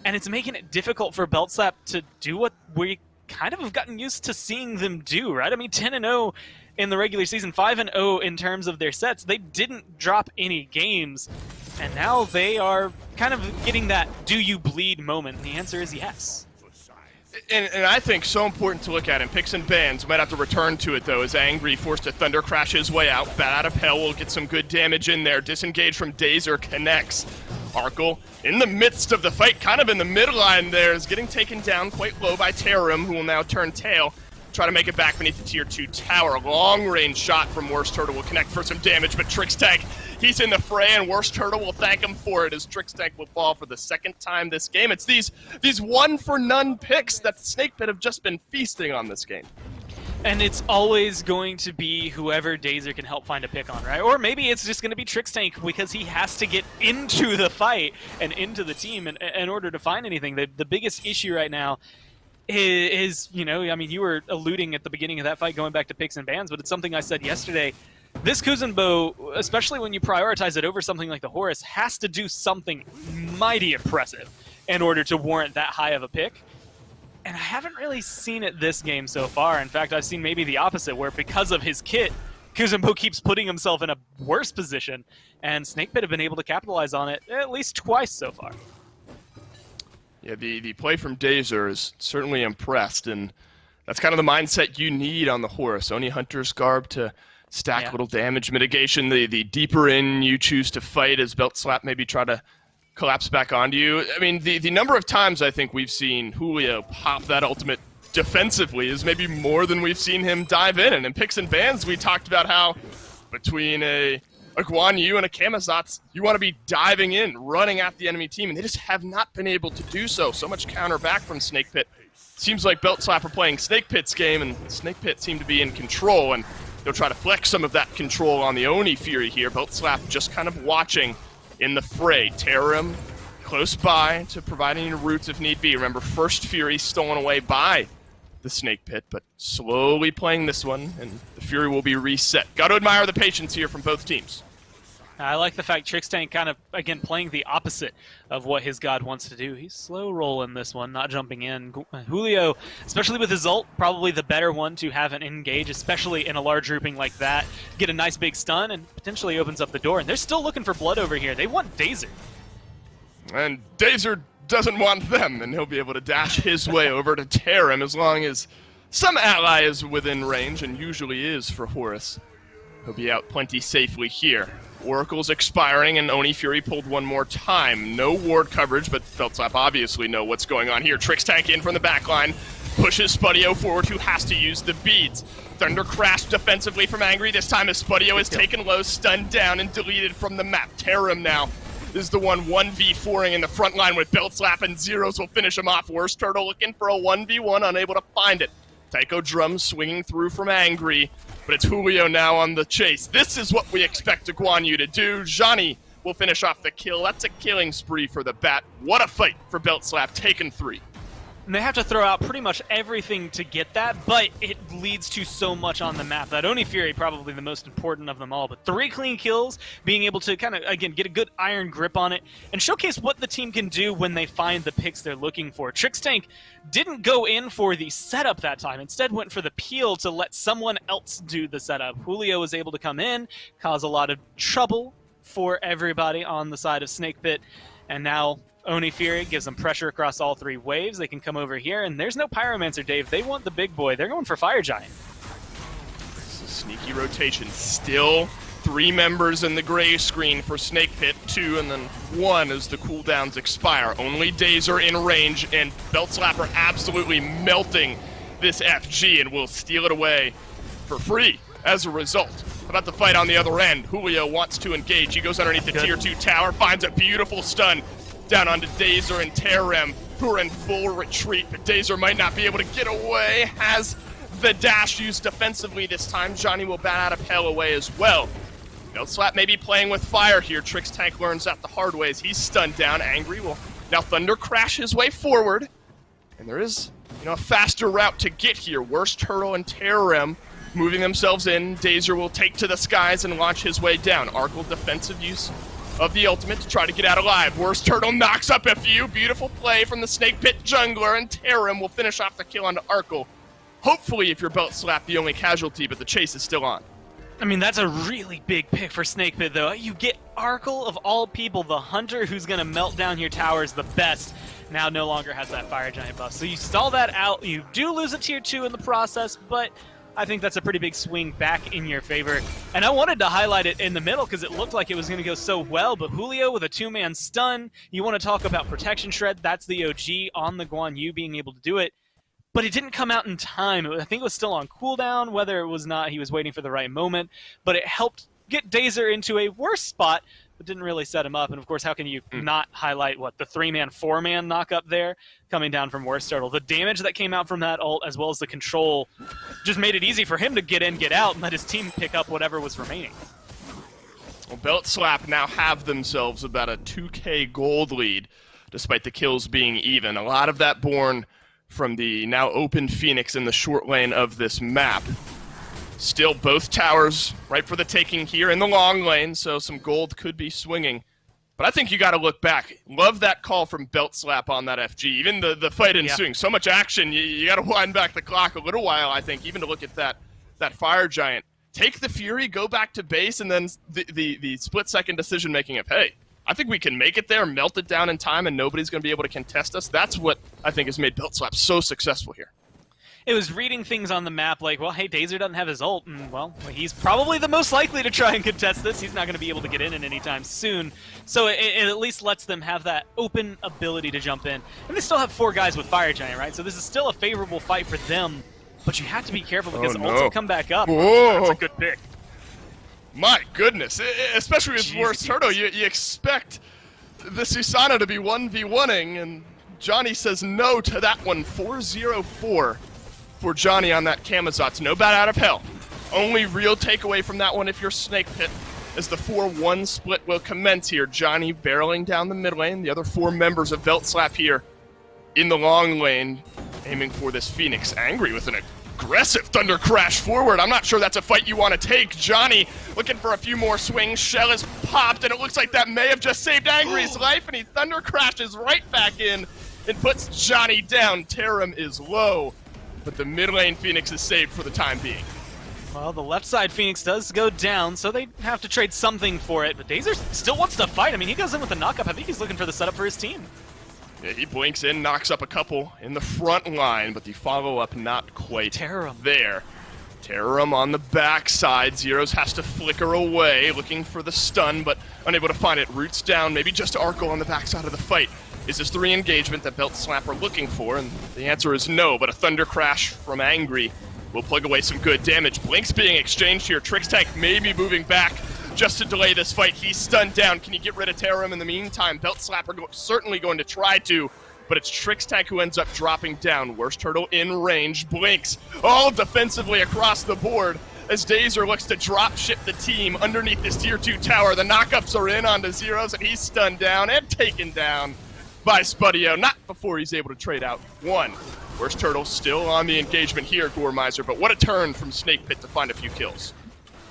And it's making it difficult for Beltslap to do what we kind of have gotten used to seeing them do, right? I mean, 10-0 in the regular season, 5-0 in terms of their sets. They didn't drop any games, and now they are kind of getting that do you bleed moment, and the answer is yes. And I think so important to look at, and Picks and Bans might have to return to it, though, as Angry forced to Thunder Crash his way out. Bat out of hell will get some good damage in there. Disengage from Dazer connects. Arkkyl, in the midst of the fight, kind of in the midline there, is getting taken down quite low by Terrorem, who will now turn tail, try to make it back beneath the Tier 2 tower. Long-range shot from WorstTurttle will connect for some damage, but Trixtank, he's in the fray, and WorstTurtle will thank him for it as Trixtank will fall for the second time this game. It's these one-for-none picks that the Snake Pit have just been feasting on this game. And it's always going to be whoever Dazer can help find a pick on, right? Or maybe it's just going to be Trixtank because he has to get into the fight and into the team in order to find anything. The biggest issue right now is, you know, I mean, you were alluding at the beginning of that fight going back to picks and bans, but it's something I said yesterday. This Kuzenbo, especially when you prioritize it over something like the Horus, has to do something mighty impressive in order to warrant that high of a pick. And I haven't really seen it this game so far. In fact, I've seen maybe the opposite, where because of his kit, Kuzenbo keeps putting himself in a worse position, and Snake Pit have been able to capitalize on it at least twice so far. Yeah, the play from Dazer is certainly impressed, and that's kind of the mindset you need on the Horus. Only Hunter's Garb to stack little damage mitigation. The deeper in you choose to fight as Beltslap maybe try to collapse back onto you. I mean, the number of times I think we've seen Julio pop that ultimate defensively is maybe more than we've seen him dive in. And in Picks and Bans, we talked about how between a Guan Yu and a Camazotz, you want to be diving in, running at the enemy team, and they just have not been able to do so. So much counter back from Snake Pit. Seems like Beltslap are playing Snake Pit's game, and Snake Pit seem to be in control, and they'll try to flex some of that control on the Oni Fury here. Beltslap just kind of watching in the fray. Terrorem close by to provide any roots if need be. Remember, first Fury stolen away by the Snake Pit, but slowly playing this one, and the Fury will be reset. Got to admire the patience here from both teams. I like the fact Trixtank kind of, again, playing the opposite of what his god wants to do. He's slow rolling this one, not jumping in. Julio, especially with his ult, probably the better one to have an engage, especially in a large grouping like that. Get a nice big stun and potentially opens up the door. And they're still looking for blood over here. They want Dazer. And Dazer doesn't want them, and he'll be able to dash his way over to Terrorem as long as some ally is within range, and usually is for Horus. He'll be out plenty safely here. Oracle's expiring, and Oni Fury pulled one more time. No ward coverage, but Beltslap obviously know what's going on here. Trixtank in from the backline, pushes Spudio forward, who has to use the beads. Thunder Crash defensively from Angry. This time as Spudio is taken low, stunned down, and deleted from the map. Terrorem now is the one 1v4ing in the front line with Beltslap, and Zyrhoes will finish him off. WorstTurttle looking for a 1v1, unable to find it. Taiko Drum swinging through from Angry, but it's Julio now on the chase. This is what we expect a Guan Yu to do. Dzoni will finish off the kill. That's a killing spree for the Bat. What a fight for Beltslap, taken 3. And they have to throw out pretty much everything to get that, but it leads to so much on the map. That Oni Fury, probably the most important of them all, but 3 clean kills, being able to kind of, again, get a good iron grip on it, and showcase what the team can do when they find the picks they're looking for. Trixtank didn't go in for the setup that time, instead went for the peel to let someone else do the setup. Julio was able to come in, cause a lot of trouble for everybody on the side of Snake Pit. And now Oni Fury gives them pressure across all 3 waves. They can come over here, and there's no Pyromancer, Dave. They want the big boy. They're going for Fire Giant. This is sneaky rotation. Still 3 members in the gray screen for Snake Pit, 2 and then 1 as the cooldowns expire. Only Dazer in range, and Belt Slapper absolutely melting this FG and will steal it away for free as a result. About the fight on the other end, Julio wants to engage. He goes underneath the tier 2 tower, finds a beautiful stun down onto Dazer and Terrorem, who are in full retreat, but Dazer might not be able to get away. Has the dash used defensively this time. Dzoni will bat out of hell away as well. Belt Slap may be playing with fire here. Trixtank learns that the hard way as he's stunned down. Angry will now Thunder Crash his way forward. And there is, a faster route to get here. WorstTurttle and Terrorem moving themselves in. Dazer will take to the skies and launch his way down. Arkkyl defensive use of the ultimate to try to get out alive. WorstTurttle knocks up a few. Beautiful play from the Snake Pit jungler, and Terrorem will finish off the kill onto Arkkyl. Hopefully, if you're Belt Slap, the only casualty, but the chase is still on. I mean, that's a really big pick for Snake Pit, though. You get Arkkyl, of all people, the hunter who's going to melt down your towers the best, now no longer has that Fire Giant buff. So you stall that out. You do lose a tier 2 in the process, but I think that's a pretty big swing back in your favor. And I wanted to highlight it in the middle because it looked like it was going to go so well, but Julio with a 2-man stun. You want to talk about Protection Shred. That's the OG on the Guan Yu being able to do it. But it didn't come out in time. I think it was still on cooldown, whether it was not, he was waiting for the right moment. But it helped get Dazer into a worse spot, but didn't really set him up. And of course, how can you not highlight, the 3-man, 4-man knock-up there coming down from WorstTurttle? The damage that came out from that ult, as well as the control, just made it easy for him to get in, get out, and let his team pick up whatever was remaining. Well, Belt Slap now have themselves about a 2K gold lead, despite the kills being even. A lot of that born from the now open Phoenix in the short lane of this map. Still, both towers right for the taking here in the long lane, so some gold could be swinging. But I think you got to look back. Love that call from Belt Slap on that FG. Even the fight ensuing. So much action, you got to wind back the clock a little while, I think, even to look at that Fire Giant. Take the Fury, go back to base, and then the split-second decision-making of, hey, I think we can make it there, melt it down in time, and nobody's going to be able to contest us. That's what I think has made Belt Slap so successful here. It was reading things on the map like, well, hey, Dazer doesn't have his ult, and, well, he's probably the most likely to try and contest this. He's not going to be able to get in anytime soon. So it at least lets them have that open ability to jump in. And they still have 4 guys with Fire Giant, right? So this is still a favorable fight for them, but you have to be careful because ults will come back up. Whoa. That's a good pick. My goodness, especially with WorstTurttle, you expect the Susano to be 1v1ing, and Dzoni says no to that one. 4-0-4 for Dzoni on that Camazotz. No bat out of hell. Only real takeaway from that one if you're Snake Pit, as the 4-1 split will commence here. Dzoni barreling down the mid lane, the other 4 members of Belt Slap here in the long lane, aiming for this Phoenix. Angry with an aggressive Thunder Crash forward. I'm not sure that's a fight you want to take. Dzoni looking for a few more swings. Shell is popped, and it looks like that may have just saved Angry's life, and he Thunder Crashes right back in and puts Dzoni down. Terrorem is low, but the mid lane Phoenix is saved for the time being. Well, the left side Phoenix does go down, so they have to trade something for it, but Dazer still wants to fight. I mean, he goes in with a knock-up. I think he's looking for the setup for his team. Yeah, he blinks in, knocks up a couple in the front line, but the follow-up not quite there. Terrorem on the backside. Zyrhoes has to flicker away, looking for the stun, but unable to find it. Roots down, maybe just Arkkyl on the backside of the fight. Is this the re-engagement that Belt Slap are looking for? And the answer is no, but a Thunder Crash from Angry will plug away some good damage. Blinks being exchanged here. Trixtank may be moving back just to delay this fight. He's stunned down. Can you get rid of Terrorem in the meantime? Belt Slap are certainly going to try to, but it's Trixtank who ends up dropping down. WorstTurttle in range. Blinks all defensively across the board as Dazer looks to drop ship the team underneath this tier 2 tower. The knockups are in onto Zyrhoes, and he's stunned down and taken down by Spudio. Not before he's able to trade out 1. WorstTurttle still on the engagement here, Goremizer, but what a turn from Snake Pit to find a few kills.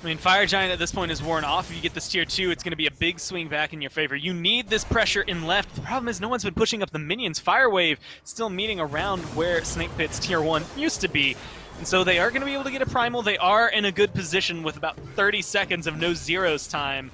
I mean, Fire Giant at this point is worn off. If you get this tier 2, it's going to be a big swing back in your favor. You need this pressure in left. The problem is no one's been pushing up the minions. Fire Wave still meeting around where Snake Pit's tier 1 used to be. And so they are going to be able to get a primal. They are in a good position with about 30 seconds of no Zyrhoes time.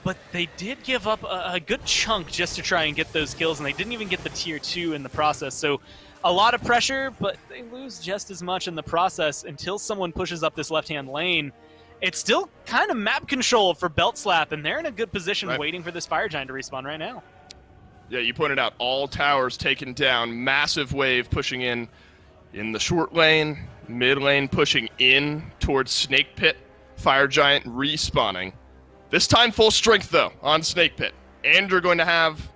but they did give up a good chunk just to try and get those kills, and they didn't even get the tier 2 in the process. So a lot of pressure, but they lose just as much in the process until someone pushes up this left-hand lane. It's still kind of map control for Belt Slap, and they're in a good position waiting for this Fire Giant to respawn right now. Yeah, you pointed out all towers taken down. Massive wave pushing in the short lane, mid lane pushing in towards Snake Pit. Fire Giant respawning. This time full strength, though, on Snake Pit. And you're going to have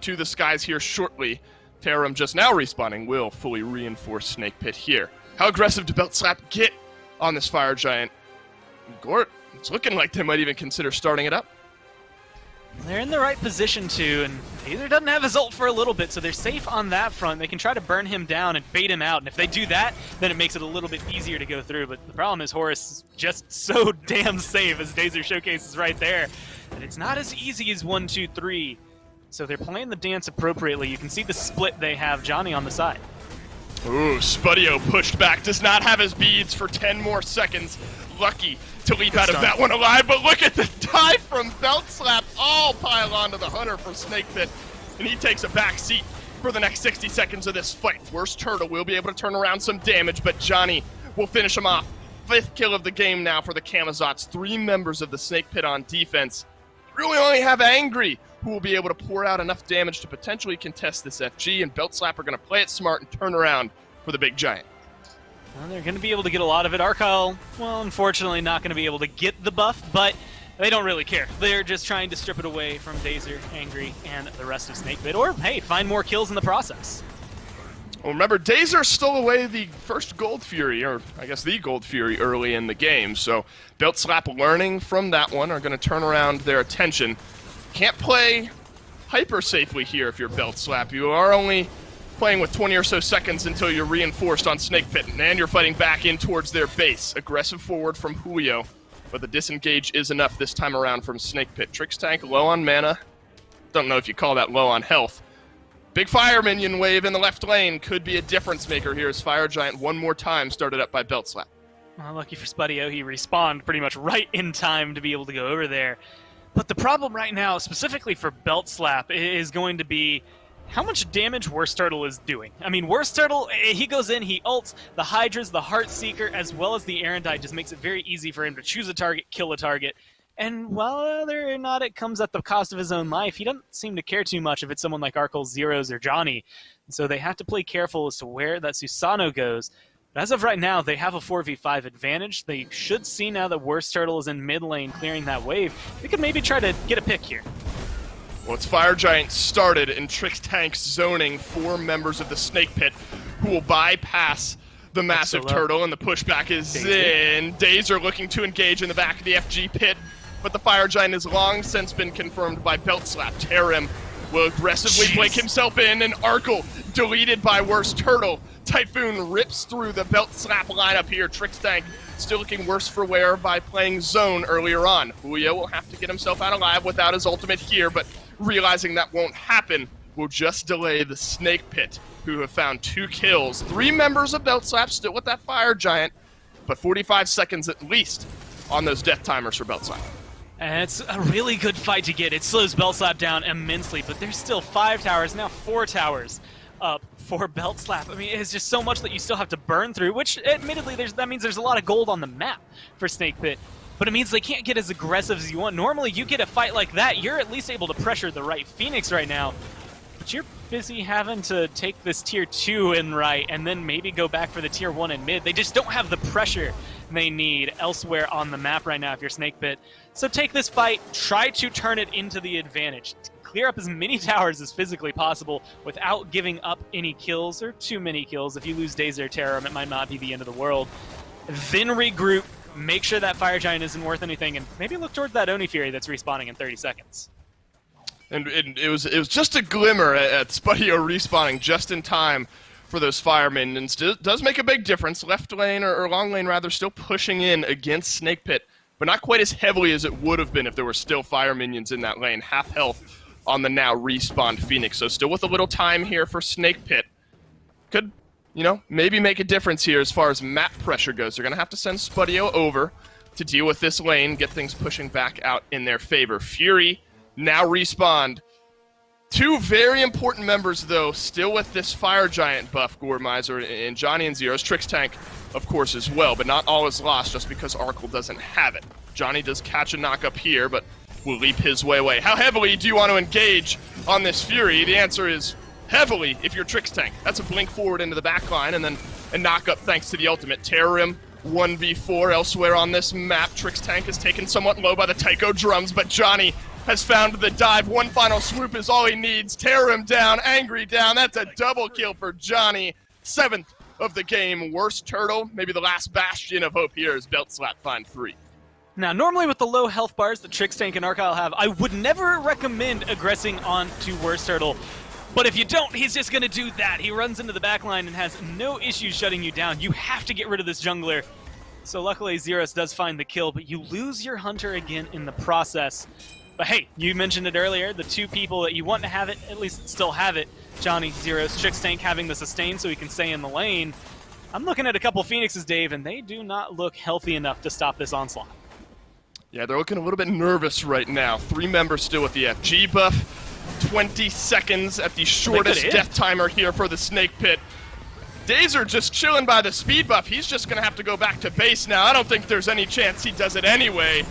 to the skies here shortly. Terrorem just now respawning will fully reinforce Snake Pit here. How aggressive did Belt Slap get on this Fire Giant? Gort, it's looking like they might even consider starting it up. They're in the right position to, and Dazer doesn't have his ult for a little bit, so they're safe on that front. They can try to burn him down and bait him out, and if they do that, then it makes it a little bit easier to go through. But the problem is Horus is just so damn safe, as Dazer showcases right there, and it's not as easy as 1, 2, 3. So they're playing the dance appropriately. You can see the split they have. Dzoni on the side. Ooh, Spudio pushed back, does not have his beads for 10 more seconds. Lucky to leap out of that one alive, but look at the dive from Belt Slap. All pile onto the Hunter for Snake Pit, and he takes a back seat for the next 60 seconds of this fight. WorstTurttle will be able to turn around some damage, but Dzoni will finish him off. 5th kill of the game now for the Camazotz. 3 members of the Snake Pit on defense. Really only have Angry, who will be able to pour out enough damage to potentially contest this FG, and Belt Slap are going to play it smart and turn around for the big giant. Well, they're going to be able to get a lot of it. Arkkyl, well, unfortunately not going to be able to get the buff, but they don't really care. They're just trying to strip it away from Dazer, Angry, and the rest of Snake Pit, or, hey, find more kills in the process. Well, remember, Dazer stole away the first Gold Fury, or I guess the Gold Fury early in the game, so Belt Slap learning from that one are going to turn around their attention. Can't play hyper safely here if you're Belt Slap. You are only playing with 20 or so seconds until you're reinforced on Snake Pit, and you're fighting back in towards their base. Aggressive forward from Julio, but the disengage is enough this time around from Snake Pit. Trixtank low on mana. Don't know if you call that low on health. Big fire minion wave in the left lane could be a difference maker here as Fire Giant one more time started up by Belt Slap. Well, lucky for Spudio, he respawned pretty much right in time to be able to go over there. But the problem right now, specifically for Belt Slap, is going to be how much damage WorstTurttle is doing. I mean, WorstTurttle, he goes in, he ults, the Hydras, the Heartseeker, as well as the Erendite just makes it very easy for him to choose a target, kill a target. And whether or not it comes at the cost of his own life, he doesn't seem to care too much if it's someone like Arkkyl, Zyrhoes, or Dzoni. And so they have to play careful as to where that Susano goes. But as of right now, they have a 4v5 advantage. They should see now that WorstTurttle is in mid lane clearing that wave. They could maybe try to get a pick here. Well, it's Fire Giant started, and Trixtank zoning 4 members of the Snake Pit who will bypass the massive turtle, and the pushback is in. Dazer looking to engage in the back of the FG pit, but the Fire Giant has long since been confirmed by Belt Slap. Terrorem will aggressively blink himself in, and Arkkyl deleted by WorstTurttle. Typhoon rips through the Belt Slap lineup here. Trixtank still looking worse for wear by playing zone earlier on. Julio will have to get himself out alive without his ultimate here, but realizing that won't happen, will just delay the Snake Pit, who have found 2 kills. 3 members of Belt Slap still with that Fire Giant, but 45 seconds at least on those death timers for Belt Slap. And it's a really good fight to get. It slows Belt Slap down immensely, but there's still 5 towers, now 4 towers up for Belt Slap. I mean, it's just so much that you still have to burn through, which admittedly that means there's a lot of gold on the map for Snake Pit. But it means they can't get as aggressive as you want. Normally, you get a fight like that, you're at least able to pressure the right Phoenix right now. But you're busy having to take this tier 2 in right, and then maybe go back for the tier 1 in mid. They just don't have the pressure they need elsewhere on the map right now if you're Snake Pit. So take this fight, try to turn it into the advantage. Clear up as many towers as physically possible without giving up any kills, or too many kills. If you lose Dazer or Terrorem, it might not be the end of the world. Then regroup, make sure that Fire Giant isn't worth anything, and maybe look toward that Oni Fury that's respawning in 30 seconds. And it was just a glimmer at Spudio respawning just in time for those fire minions. Does make a big difference. Left lane, or long lane rather, still pushing in against Snake Pit, but not quite as heavily as it would have been if there were still fire minions in that lane. Half health on the now respawned Phoenix. So still with a little time here for Snake Pit. Could, maybe make a difference here as far as map pressure goes. They're going to have to send Spudio over to deal with this lane, get things pushing back out in their favor. Fury now respawned. Two very important members, though, still with this Fire Giant buff, Goremizer and Johnny and Zyrhoes. Trixtank, of course, as well, but not all is lost just because Arkkyl doesn't have it. Johnny does catch a knock up here, but will leap his way away. How heavily do you want to engage on this Fury? The answer is heavily if you're Trixtank. That's a blink forward into the back line, and then a knock up thanks to the ultimate. Terrorem 1v4 elsewhere on this map. Trixtank is taken somewhat low by the Taiko drums, but Johnny has found the dive. One final swoop is all he needs. Terrorem down, Angry down. That's a double kill for Johnny. 7th of the game. WorstTurttle, maybe the last bastion of hope here, as Belt Slap find 3. Now, normally with the low health bars that Trixtank and Arkkyl have, I would never recommend aggressing onto WorstTurttle. But if you don't, he's just going to do that. He runs into the backline and has no issues shutting you down. You have to get rid of this jungler. So luckily, Zyrhoes does find the kill, but you lose your hunter again in the process. But hey, you mentioned it earlier, the two people that you want to have it, at least still have it, Johnny, Zyrhoes, Trixtank having the sustain so he can stay in the lane. I'm looking at a couple Phoenixes, Dave, and they do not look healthy enough to stop this onslaught. Yeah, they're looking a little bit nervous right now. 3 members still with the FG buff. 20 seconds at the shortest death timer here for the Snake Pit. Dazer just chilling by the speed buff. He's just going to have to go back to base now. I don't think there's any chance he does it anyway.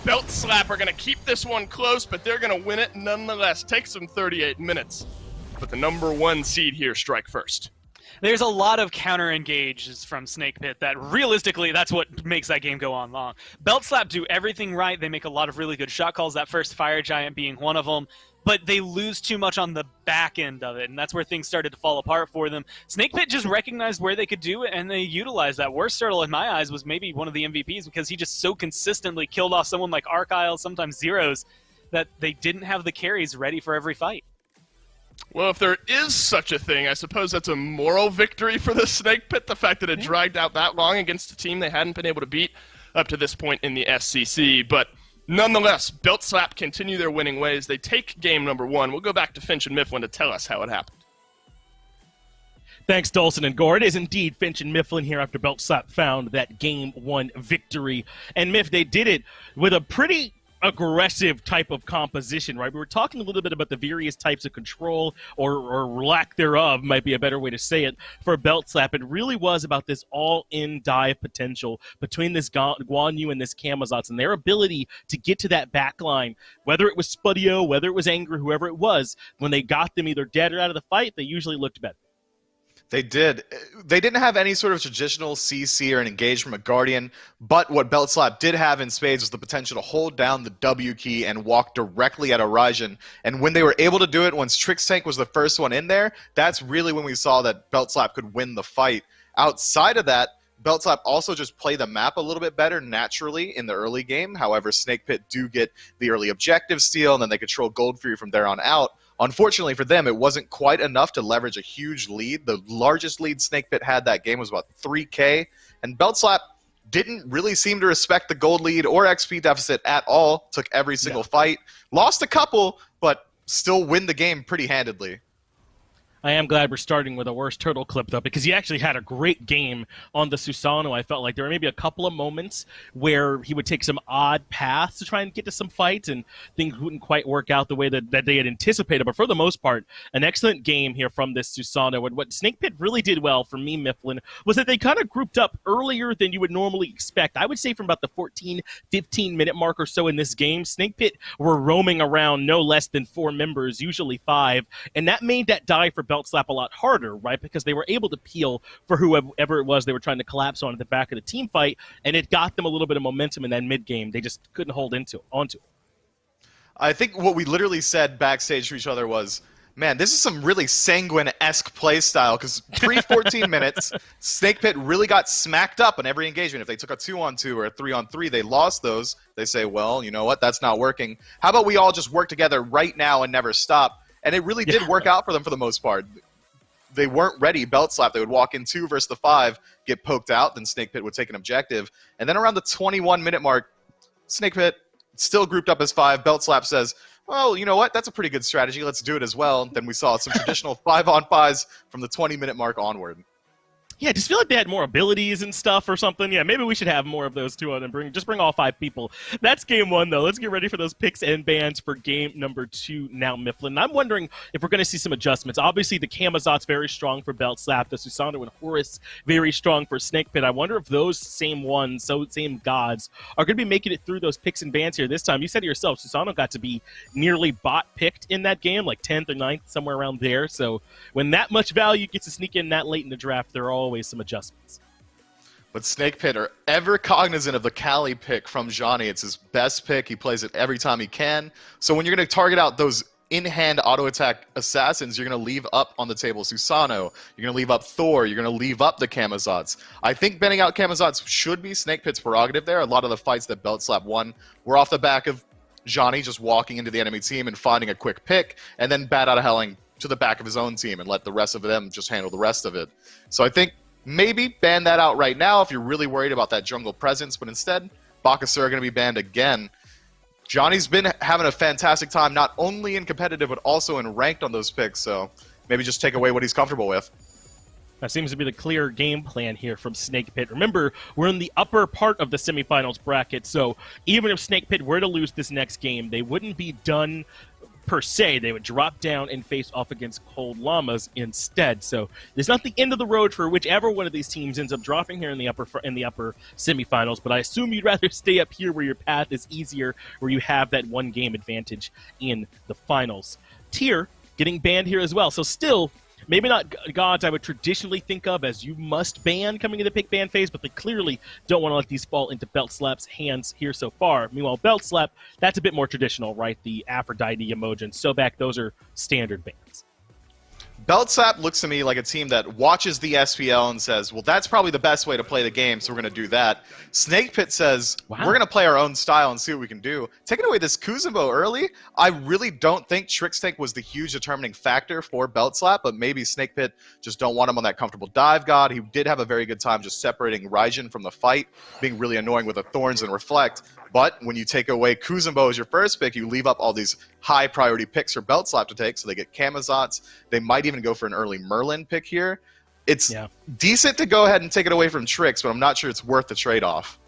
Belt Slap are going to keep this one close, but they're going to win it nonetheless. Takes them 38 minutes. But the number 1 seed here strike first. There's a lot of counter-engages from Snake Pit that, realistically, that's what makes that game go on long. Belt Slap do everything right. They make a lot of really good shot calls, that first Fire Giant being one of them. But they lose too much on the back end of it, and that's where things started to fall apart for them. Snake Pit just recognized where they could do it, and they utilized that. WorstTurttle, in my eyes, was maybe one of the MVPs because he just so consistently killed off someone like Arkkyl, sometimes Zyrhoes, that they didn't have the carries ready for every fight. Well, if there is such a thing, I suppose that's a moral victory for the Snake Pit, the fact that it dragged out that long against a team they hadn't been able to beat up to this point in the SCC. But nonetheless, Belt Slap continue their winning ways. They take game number 1. We'll go back to Finch and Mifflin to tell us how it happened. Thanks, Dolson and Gore. It is indeed Finch and Mifflin here after Belt Slap found that game 1 victory. And Miff, they did it with a pretty aggressive type of composition, right? We were talking a little bit about the various types of control or lack thereof might be a better way to say it for Belt Slap. It really was about this all-in dive potential between this Guan Yu and this Camazotz and their ability to get to that back line, whether it was Spudio, whether it was Angry, whoever it was, when they got them either dead or out of the fight, they usually looked better. They did. They didn't have any sort of traditional CC or an engage from a Guardian, but what Belt Slap did have in spades was the potential to hold down the W key and walk directly at a Raijin. And when they were able to do it, once Trixtank was the first one in there, that's really when we saw that Belt Slap could win the fight. Outside of that, Belt Slap also just play the map a little bit better naturally in the early game. However, Snake Pit do get the early objective steal, and then they control Gold Fury from there on out. Unfortunately for them, it wasn't quite enough to leverage a huge lead. The largest lead Snake Pit had that game was about 3K, and Belt Slap didn't really seem to respect the gold lead or XP deficit at all. Took every single fight, lost a couple, but still win the game pretty handedly. I am glad we're starting with a WorstTurttle clip, though, because he actually had a great game on the Susano. I felt like there were maybe a couple of moments where he would take some odd paths to try and get to some fights, and things wouldn't quite work out the way that they had anticipated. But for the most part, an excellent game here from this Susano. And what Snake Pit really did well for me, Mifflin, was that they kind of grouped up earlier than you would normally expect. I would say from about the 14, 15-minute mark or so in this game, Snake Pit were roaming around no less than 4 members, usually 5, and that made that dive for Belt Slap a lot harder, right? Because they were able to peel for whoever it was they were trying to collapse on at the back of the team fight, and it got them a little bit of momentum in that mid-game. They just couldn't hold onto it. I think what we literally said backstage to each other was, man, this is some really sanguine-esque play style, because pre-14 minutes, Snake Pit really got smacked up in every engagement. If they took a 2-on-2 or a 3-on-3, they lost those. They say, well, you know what, that's not working. How about we all just work together right now and never stop? And it really did work out for them for the most part. They weren't ready, Belt Slap. They would walk in 2 versus the 5, get poked out, then Snake Pit would take an objective. And then around the 21-minute mark, Snake Pit still grouped up as 5. Belt Slap says, well, you know what? That's a pretty good strategy. Let's do it as well. Then we saw some traditional 5-on-5s from the 20-minute mark onward. Yeah, I just feel like they had more abilities and stuff or something. Yeah, maybe we should have more of those two on and bring all 5 people. That's game 1, though. Let's get ready for those picks and bans for game number 2 now, Mifflin. I'm wondering if we're going to see some adjustments. Obviously, the Camazotz very strong for Belt Slap. The Susano and Horus very strong for Snake Pit. I wonder if those same gods are going to be making it through those picks and bans here this time. You said it yourself, Susano got to be nearly bot picked in that game, like 10th or 9th, somewhere around there. So when that much value gets to sneak in that late in the draft, there are always some adjustments. But Snake Pit are ever cognizant of the Kali pick from Dzoni. It's his best pick. He plays it every time he can. So when you're going to target out those in-hand auto-attack assassins, you're going to leave up on the table Susano. You're going to leave up Thor. You're going to leave up the Camazotz. I think banning out Camazotz should be Snake Pit's prerogative there. A lot of the fights that Belt Slap won were off the back of Dzoni just walking into the enemy team and finding a quick pick, and then bat out of helling to the back of his own team and let the rest of them just handle the rest of it. So I think maybe ban that out right now if you're really worried about that jungle presence, but instead, Bakasura are going to be banned again. Johnny's been having a fantastic time, not only in competitive, but also in ranked on those picks, so maybe just take away what he's comfortable with. That seems to be the clear game plan here from Snake Pit. Remember, we're in the upper part of the semifinals bracket, so even if Snake Pit were to lose this next game, they wouldn't be done per se. They would drop down and face off against Cold Llamas instead. So there's not the end of the road for whichever one of these teams ends up dropping here in the upper semifinals. But I assume you'd rather stay up here where your path is easier, where you have that 1 game advantage in the finals. Tier getting banned here as well. So still, maybe not gods I would traditionally think of as you must ban coming into pick ban phase, but they clearly don't want to let these fall into Belt Slap's hands here so far. Meanwhile, Belt Slap, that's a bit more traditional, right? The Aphrodite, Emojin, Sobek, those are standard bans. Belt Slap looks to me like a team that watches the SPL and says, well, that's probably the best way to play the game, so we're going to do that. Snake Pit says, We're going to play our own style and see what we can do. Taking away this Kuzenbo early, I really don't think Trixtank was the huge determining factor for Belt Slap, but maybe Snake Pit just don't want him on that comfortable dive god. He did have a very good time just separating Raijin from the fight, being really annoying with the Thorns and Reflect. But when you take away Kuzenbo as your first pick, you leave up all these high priority picks for Belt Slap to take. So they get Camazotz. They might even go for an early Merlin pick here. It's decent to go ahead and take it away from Trix, but I'm not sure it's worth the trade-off.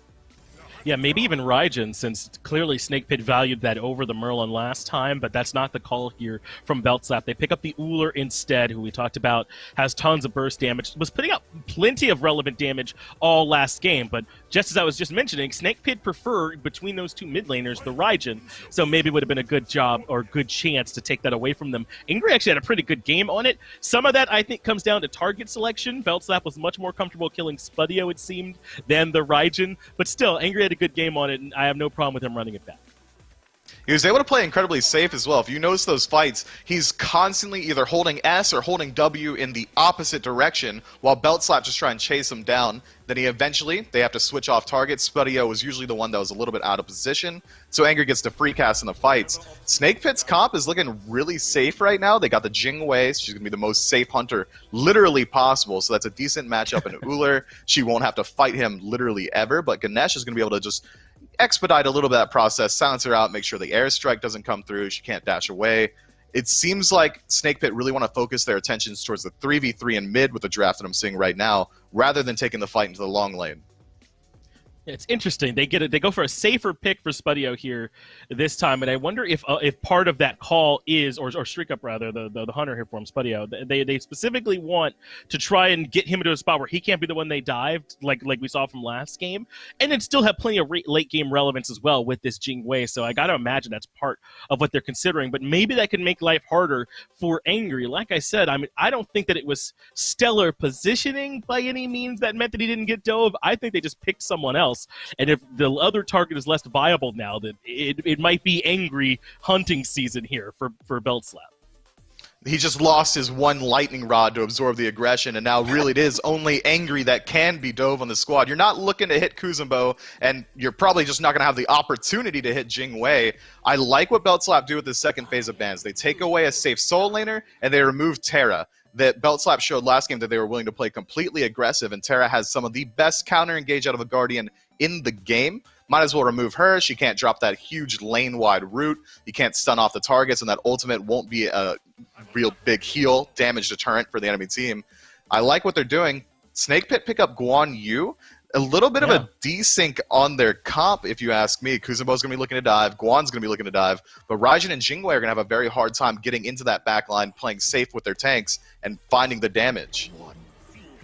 Yeah, maybe even Raijin, since clearly Snake Pit valued that over the Merlin last time, but that's not the call here from Belt Slap. They pick up the Ullr instead, who we talked about has tons of burst damage, was putting up plenty of relevant damage all last game, but just as I was just mentioning, Snake Pit preferred between those 2 mid laners the Raijin, so maybe it would have been a good job or good chance to take that away from them. Angry actually had a pretty good game on it. Some of that, I think, comes down to target selection. Belt Slap was much more comfortable killing Spudio, it seemed, than the Raijin, but still, Angry had a good game on it, and I have no problem with him running it back. He was able to play incredibly safe as well. If you notice those fights, he's constantly either holding S or holding W in the opposite direction, while Belt Slap just try and chase him down. Then they have to switch off targets. Spudio was usually the one that was a little bit out of position, so Angry gets to free cast in the fights. Snake Pit's comp is looking really safe right now. They got the Jing Wei. She's going to be the most safe hunter literally possible, so that's a decent matchup in Ullr. She won't have to fight him literally ever, but Ganesha is going to be able to just expedite a little bit of that process, silence her out, make sure the airstrike doesn't come through, she can't dash away. It seems like Snake Pit really want to focus their attentions towards the 3v3 in mid with the draft that I'm seeing right now, rather than taking the fight into the long lane. It's interesting. They go for a safer pick for Spudio here this time, and I wonder if part of that call is, or Streak Up rather, the hunter here from Spudio, they specifically want to try and get him into a spot where he can't be the one they dived, like we saw from last game, and then still have plenty of late game relevance as well with this Jing Wei. So I got to imagine that's part of what they're considering, but maybe that can make life harder for Angry. Like I said, I mean, I don't think that it was stellar positioning by any means that meant that he didn't get dove. I think they just picked someone else. And if the other target is less viable now, then it might be Angry hunting season here for Belt Slap. He just lost his 1 lightning rod to absorb the aggression, and now really it is only Angry that can be dove on the squad. You're not looking to hit Kuzenbo, and you're probably just not going to have the opportunity to hit Jing Wei. I like what Belt Slap do with the second phase of bans. They take away a safe soul laner, and they remove Terra. That Belt Slap showed last game that they were willing to play completely aggressive, and Terra has some of the best counter engage out of a Guardian in the game. Might as well remove her. She can't drop that huge lane-wide route. You can't stun off the targets, and that ultimate won't be a real big heal damage deterrent for the enemy team. I like what they're doing. Snake Pit pick up Guan Yu. A little bit of a desync on their comp, if you ask me. Kuzenbo's going to be looking to dive. Guan's going to be looking to dive. But Raijin and Jing are going to have a very hard time getting into that backline, playing safe with their tanks, and finding the damage.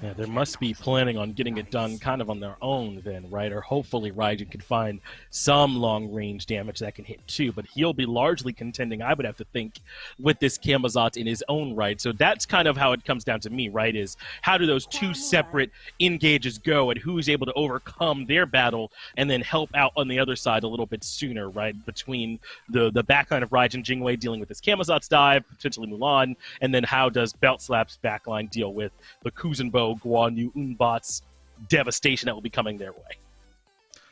Yeah, they must be planning on getting it done kind of on their own then, right? Or hopefully Raijin can find some long-range damage that can hit too, but he'll be largely contending, I would have to think, with this Camazotz in his own right. So that's kind of how it comes down to me, right, is how do those two separate engages go and who's able to overcome their battle and then help out on the other side a little bit sooner, right, between the backline of Raijin Jingwei dealing with this Camazotz dive, potentially Mulan, and then how does Belt Slap's backline deal with the Kuzenbo, Guan Yu, Unbat's devastation that will be coming their way.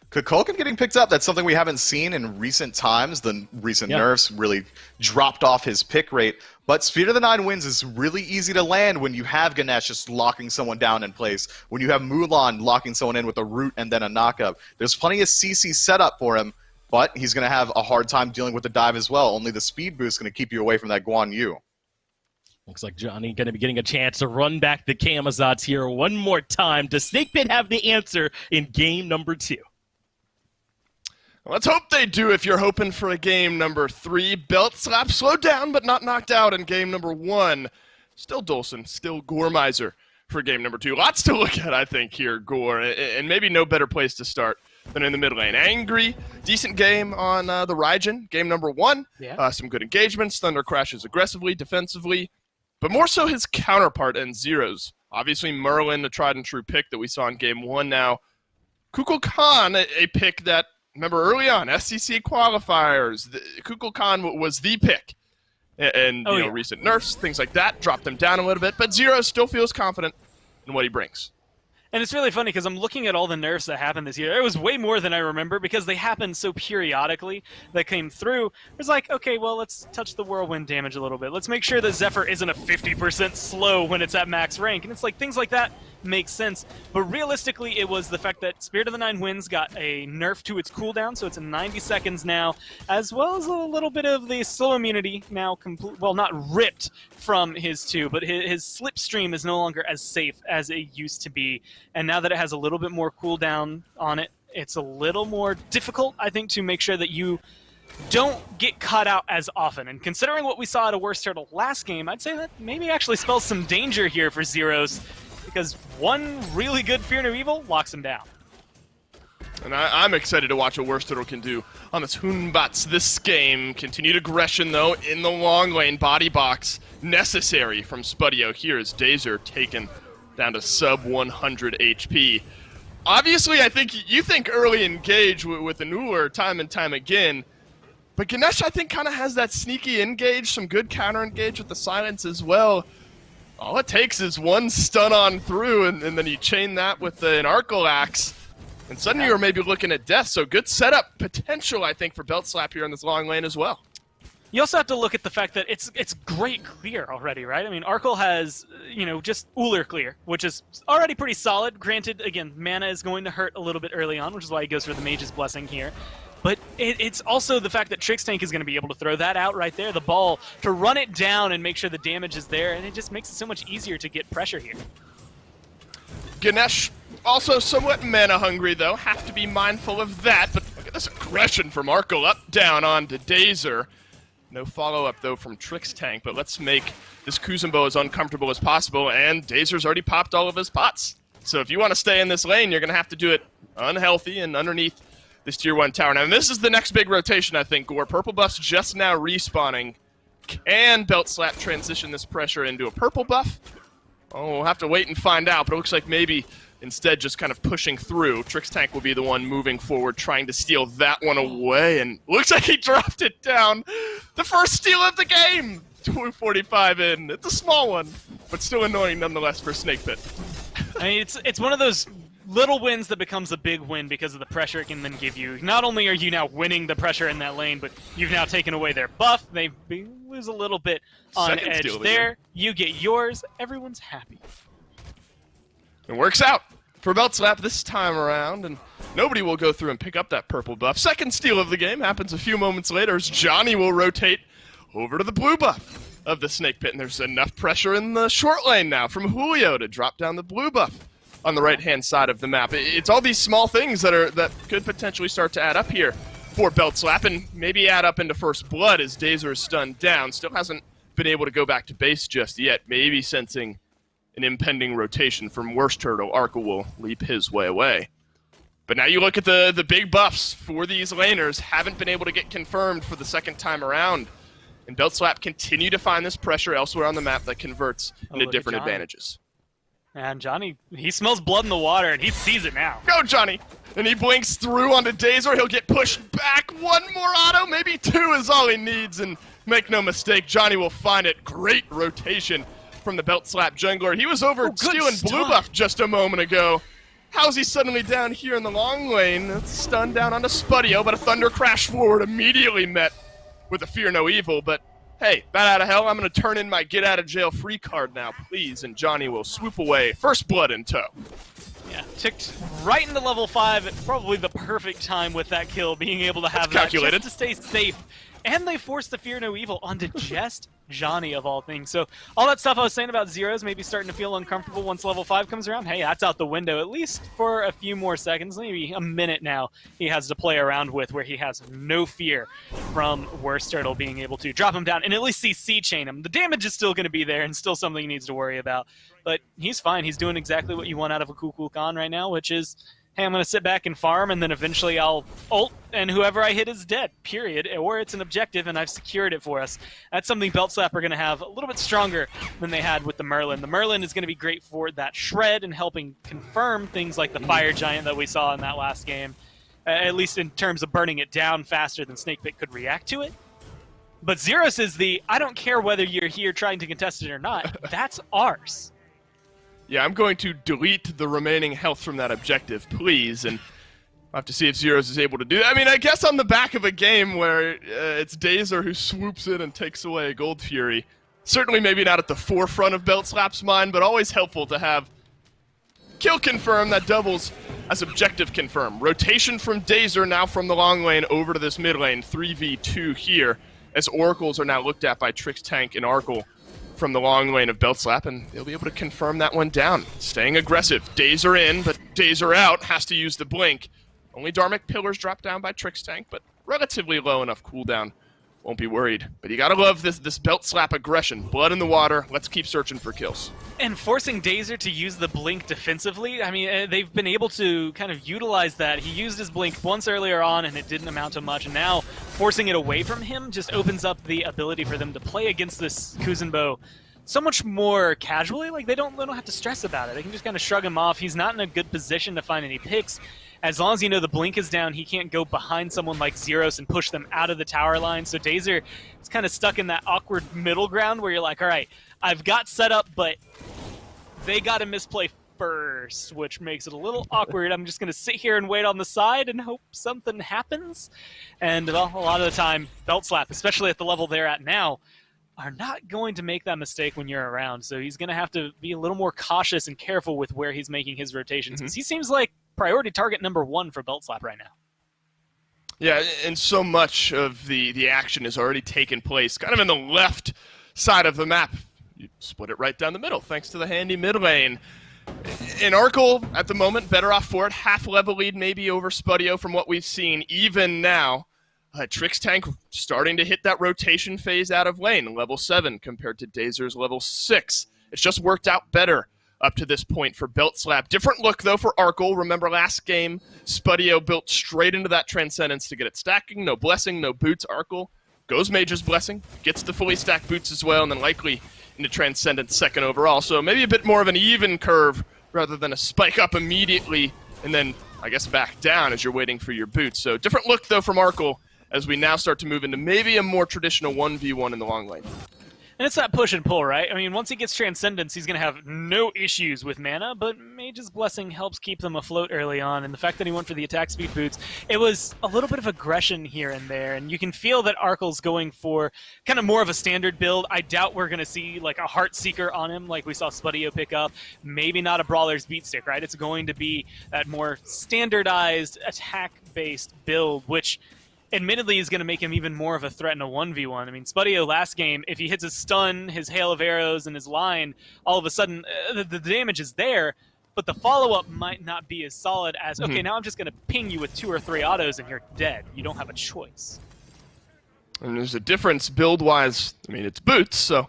Kukulkan getting picked up, that's something we haven't seen in recent times. The recent nerfs really dropped off his pick rate. But Speed of the Nine Winds is really easy to land when you have Ganesha just locking someone down in place, when you have Mulan locking someone in with a root and then a knockup. There's plenty of CC set up for him, but he's going to have a hard time dealing with the dive as well. Only the speed boost is going to keep you away from that Guan Yu. Looks like Johnny going to be getting a chance to run back the Camazotz here one more time. Does Snake Pit have the answer in game number 2? Let's hope they do if you're hoping for a game number 3. Belt Slap slowed down but not knocked out in game number 1. Still Dolson, still Goremizer for game number 2. Lots to look at, I think, here, Gore, and maybe no better place to start than in the mid lane. Angry, decent game on the Raijin, game number 1. Yeah. Some good engagements, Thunder crashes aggressively, defensively, but more so his counterpart and Zyrhoes. Obviously, Merlin, a tried-and-true pick that we saw in Game 1 now. Kukulkan, a pick that, remember early on, SCC qualifiers, Kukulkan was the pick. And recent nerfs, things like that, dropped him down a little bit, but Zyrhoes still feels confident in what he brings. And it's really funny because I'm looking at all the nerfs that happened this year. It was way more than I remember because they happened so periodically that came through. It was like, okay, well, let's touch the whirlwind damage a little bit. Let's make sure that Zephyr isn't a 50% slow when it's at max rank. And it's like things like that make sense. But realistically, it was the fact that Spirit of the Nine Winds got a nerf to its cooldown, so it's in 90 seconds now, as well as a little bit of the slow immunity now, well, not ripped from his 2, but his slipstream is no longer as safe as it used to be. And now that it has a little bit more cooldown on it, it's a little more difficult, I think, to make sure that you don't get caught out as often. And considering what we saw at a WorstTurttle last game, I'd say that maybe actually spells some danger here for Zyrhoes, because one really good Fear No Evil locks him down. And I'm excited to watch what WorstTurttle can do on this Hunbatz this game. Continued aggression, though, in the long lane. Body box necessary from Spudio. Here is Dazer taken down to sub 100 HP. Obviously, I think you think early engage with an Ullr time and time again, but Ganesha, I think, kind of has that sneaky engage, some good counter engage with the silence as well. All it takes is one stun on through, and then you chain that with an Arkkyl axe, and suddenly you're maybe looking at death. So good setup potential, I think, for Belt Slap here in this long lane as well. You also have to look at the fact that it's great clear already, right? I mean, Arkkyl has, just Ullr clear, which is already pretty solid. Granted, again, mana is going to hurt a little bit early on, which is why he goes for the Mage's Blessing here. But it's also the fact that Trixtank is going to be able to throw that out right there, the ball, to run it down and make sure the damage is there, and it just makes it so much easier to get pressure here. Ganesh, also somewhat mana hungry, though. Have to be mindful of that, but look at this aggression from Arkkyl up, down onto Dazer. No follow-up, though, from Trixtank, but let's make this Kuzenbo as uncomfortable as possible, and Dazer's already popped all of his pots. So if you want to stay in this lane, you're going to have to do it unhealthy and underneath this tier 1 tower. Now, this is the next big rotation, I think, Gore. Purple buff's just now respawning. Can Belt Slap transition this pressure into a purple buff? Oh, we'll have to wait and find out, but it looks like maybe instead just kind of pushing through. Trixtank will be the one moving forward, trying to steal that one away, and looks like he dropped it down. The first steal of the game! 245 in. It's a small one, but still annoying nonetheless for Snake Pit. I mean, it's one of those little wins that becomes a big win because of the pressure it can then give you. Not only are you now winning the pressure in that lane, but you've now taken away their buff. They lose a little bit on edge there. You get yours. Everyone's happy. It works out for Belt Slap this time around, and nobody will go through and pick up that purple buff. Second steal of the game happens a few moments later as Johnny will rotate over to the blue buff of the Snake Pit, and there's enough pressure in the short lane now from Julio to drop down the blue buff on the right-hand side of the map. It's all these small things that could potentially start to add up here for Beltslap, and maybe add up into first blood as Dazer is stunned down. Still hasn't been able to go back to base just yet, maybe sensing an impending rotation from WorstTurttle. Arkkyl will leap his way away. But now you look at the big buffs for these laners, haven't been able to get confirmed for the second time around. And Beltslap continue to find this pressure elsewhere on the map that converts into different advantages. And Johnny, he smells blood in the water, and he sees it now. Go, Johnny! And he blinks through onto Dazer. He'll get pushed back. One more auto, maybe two is all he needs. And make no mistake, Johnny will find it. Great rotation from the Beltslap jungler. He was over stealing blue buff just a moment ago. How's he suddenly down here in the long lane? That's stunned down onto Spudio, but a Thunder Crash forward immediately met with a Fear No Evil. But hey, bat out of hell, I'm going to turn in my get out of jail free card now, please. And Johnny will swoop away. First blood in tow. Yeah, ticked right into level 5 at probably the perfect time with that kill, being able to have that just to stay safe. And they forced the Fear No Evil onto just Johnny, of all things. So all that stuff I was saying about Zyrhoes maybe starting to feel uncomfortable once level 5 comes around, hey, that's out the window, at least for a few more seconds, maybe a minute now he has to play around with, where he has no fear from WorstTurttle being able to drop him down and at least CC chain him. The damage is still going to be there and still something he needs to worry about. But he's fine. He's doing exactly what you want out of a Kukulkan right now, which is, hey, I'm going to sit back and farm, and then eventually I'll ult, and whoever I hit is dead, period. Or it's an objective, and I've secured it for us. That's something Beltslap are going to have a little bit stronger than they had with the Merlin. The Merlin is going to be great for that shred and helping confirm things like the Fire Giant that we saw in that last game, at least in terms of burning it down faster than Snakepit could react to it. But Zyrhoes is the, I don't care whether you're here trying to contest it or not, that's ours. Yeah, I'm going to delete the remaining health from that objective, please, and I'll have to see if Zyrhoes is able to do that. I mean, I guess on the back of a game where it's Dazer who swoops in and takes away Gold Fury. Certainly maybe not at the forefront of Beltslap's mind, but always helpful to have kill confirm that doubles as objective confirm. Rotation from Dazer now from the long lane over to this mid lane, 3v2 here, as oracles are now looked at by Trixtank and Arkkyl from the long lane of Beltslap, and they'll be able to confirm that one down. Staying aggressive. Dazer in, but Dazer out. Has to use the blink. Only Dharmic Pillars drop down by Trixtank, but relatively low enough cooldown. Won't be worried. But you gotta love this Beltslap aggression. Blood in the water. Let's keep searching for kills. And forcing Dazer to use the blink defensively, I mean, they've been able to kind of utilize that. He used his blink once earlier on, and it didn't amount to much. And now, forcing it away from him just opens up the ability for them to play against this Kuzenbo so much more casually. Like, they don't have to stress about it. They can just kind of shrug him off. He's not in a good position to find any picks. As long as you know the blink is down, he can't go behind someone like Zyrhoes and push them out of the tower line. So Dazer is kind of stuck in that awkward middle ground where you're like, all right, I've got set up, but they got to misplay first, which makes it a little awkward. I'm just going to sit here and wait on the side and hope something happens. And well, a lot of the time, Beltslap, especially at the level they're at now, are not going to make that mistake when you're around. So he's going to have to be a little more cautious and careful with where he's making his rotations, because he seems like priority target number 1 for Beltslap right now. Yeah, and so much of the action has already taken place kind of in the left side of the map. You split it right down the middle, thanks to the handy mid lane. And Arkkyl, at the moment, better off for it. Half level lead maybe over Spudio from what we've seen. Even now, Trixtank starting to hit that rotation phase out of lane, level 7 compared to Dazer's level 6. It's just worked out better up to this point for Beltslap. Different look, though, for Arkkyl. Remember last game, Spudio built straight into that Transcendence to get it stacking. No Blessing, no Boots. Arkkyl goes Mage's Blessing, gets the fully stacked Boots as well, and then likely into Transcendence second overall. So maybe a bit more of an even curve rather than a spike up immediately and then, I guess, back down as you're waiting for your Boots. So different look, though, from Arkkyl as we now start to move into maybe a more traditional 1v1 in the long lane. And it's that push and pull, right? I mean, once he gets Transcendence, he's going to have no issues with mana, but Mage's Blessing helps keep them afloat early on, and the fact that he went for the attack speed boots, it was a little bit of aggression here and there, and you can feel that Arkyl's going for kind of more of a standard build. I doubt we're going to see like a Heart Seeker on him like we saw Spudio pick up. Maybe not a Brawler's Beat Stick, right? It's going to be that more standardized attack-based build, which admittedly is going to make him even more of a threat in a 1v1. I mean, Spudio last game, if he hits his stun, his hail of arrows, and his line, all of a sudden the damage is there, but the follow-up might not be as solid as, okay, now I'm just going to ping you with 2 or 3 autos and you're dead. You don't have a choice. And there's a difference build-wise. I mean, it's boots, so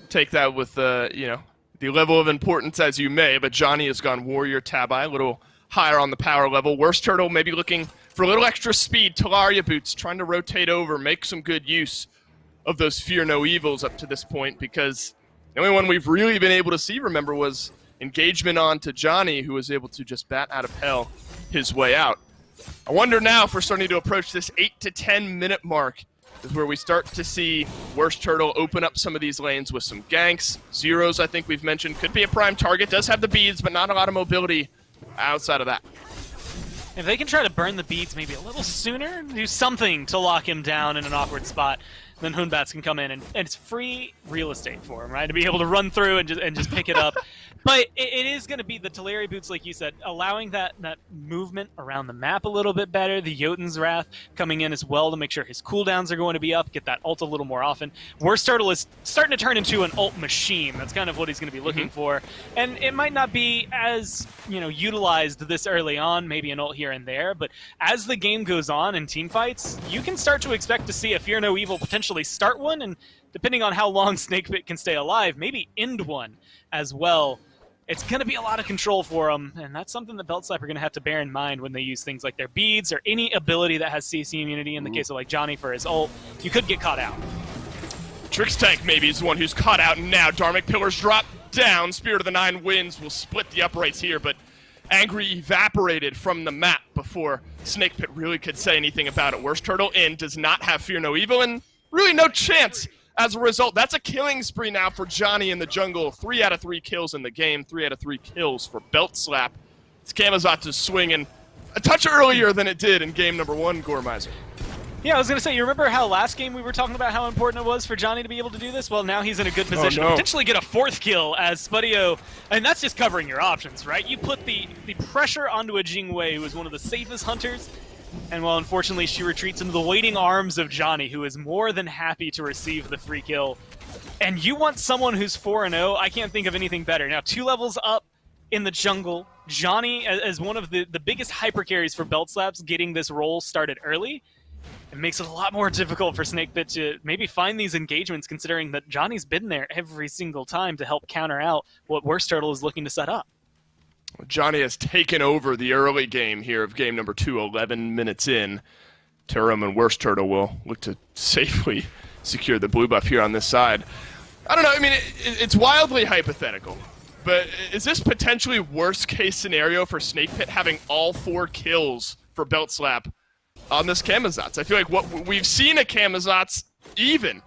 take that with, you know, the level of importance as you may, but Dzoni has gone Warrior Tabi, a little higher on the power level. WorstTurttle maybe looking for a little extra speed. Talaria boots, trying to rotate over, make some good use of those Fear No Evils up to this point, because the only one we've really been able to see, remember, was engagement on to Dzoni, who was able to just bat out of hell his way out. I wonder now if we're starting to approach this 8 to 10 minute mark, is where we start to see WorstTurttle open up some of these lanes with some ganks. Zyrhoes, I think we've mentioned, could be a prime target. Does have the beads, but not a lot of mobility outside of that. If they can try to burn the beads maybe a little sooner, do something to lock him down in an awkward spot, then Hunbatz can come in, and it's free real estate for him, right? To be able to run through and just pick it up. But it is going to be the Talaria boots, like you said, allowing that movement around the map a little bit better. The Jotun's Wrath coming in as well to make sure his cooldowns are going to be up, get that ult a little more often. WorstTurttle is starting to turn into an ult machine. That's kind of what he's going to be looking for. And it might not be as, you know, utilized this early on, maybe an ult here and there, but as the game goes on in teamfights, you can start to expect to see a Fear No Evil potentially start one, and depending on how long Snakepit can stay alive, maybe end one as well. It's going to be a lot of control for them, and that's something that BeltSlap are going to have to bear in mind when they use things like their beads or any ability that has CC immunity. In the case of like Dzoni for his ult, you could get caught out. Trixtank maybe is the one who's caught out now. Dharmic Pillars drop down. Spirit of the Nine Winds will split the uprights here, but Angry evaporated from the map before Snakepit really could say anything about it. WorstTurttle in does not have Fear No Evil, and really no chance. As a result, that's a killing spree now for Dzoni in the jungle. 3 out of 3 kills in the game, 3 out of 3 kills for BeltSlap. It's Camazotz is swinging a touch earlier than it did in game number 1, Gormizer. Yeah, I was going to say, you remember how last game we were talking about how important it was for Dzoni to be able to do this? Well, now he's in a good position to potentially get a 4th kill as Spudio, and that's just covering your options, right? You put the pressure onto a Jing Wei, who is one of the safest hunters, and well, unfortunately, she retreats into the waiting arms of Dzoni, who is more than happy to receive the free kill. And you want someone who's 4-0, I can't think of anything better. Now, 2 levels up in the jungle, Dzoni, as one of the biggest hyper carries for BeltSlaps, getting this role started early, it makes it a lot more difficult for Snakepit to maybe find these engagements, considering that Johnny's been there every single time to help counter out what WorstTurttle is looking to set up. Dzoni has taken over the early game here of game number 2, 11 minutes in. Terrorem and WorstTurttle will look to safely secure the blue buff here on this side. I don't know, I mean, it's wildly hypothetical, but is this potentially worst case scenario for Snakepit having all 4 kills for BeltSlap on this Camazotz? I feel like what we've seen a Camazotz even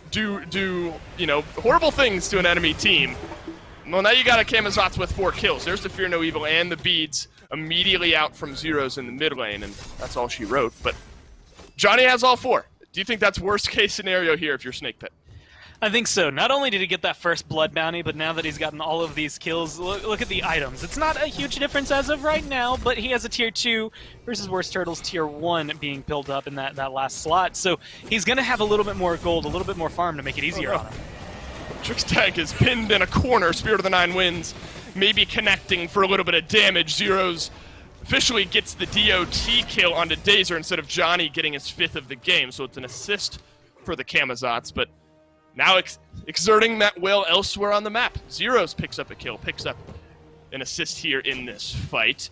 do you know, horrible things to an enemy team. Well, now you got a Camazotz with 4 kills. There's the Fear No Evil and the beads immediately out from Zyrhoes in the mid lane, and that's all she wrote. But Dzoni has all 4. Do you think that's worst case scenario here if you're Snakepit? I think so. Not only did he get that first blood bounty, but now that he's gotten all of these kills, look at the items. It's not a huge difference as of right now, but he has a tier 2 versus WorstTurtle's tier 1 being pilled up in that last slot. So he's going to have a little bit more gold, a little bit more farm to make it easier on him. Trixtank is pinned in a corner. Spirit of the Nine Winds maybe connecting for a little bit of damage. Zyrhoes officially gets the DOT kill onto Dazer instead of Dzoni getting his 5th of the game. So it's an assist for the Camazotz, but now exerting that will elsewhere on the map. Zyrhoes picks up a kill, picks up an assist here in this fight.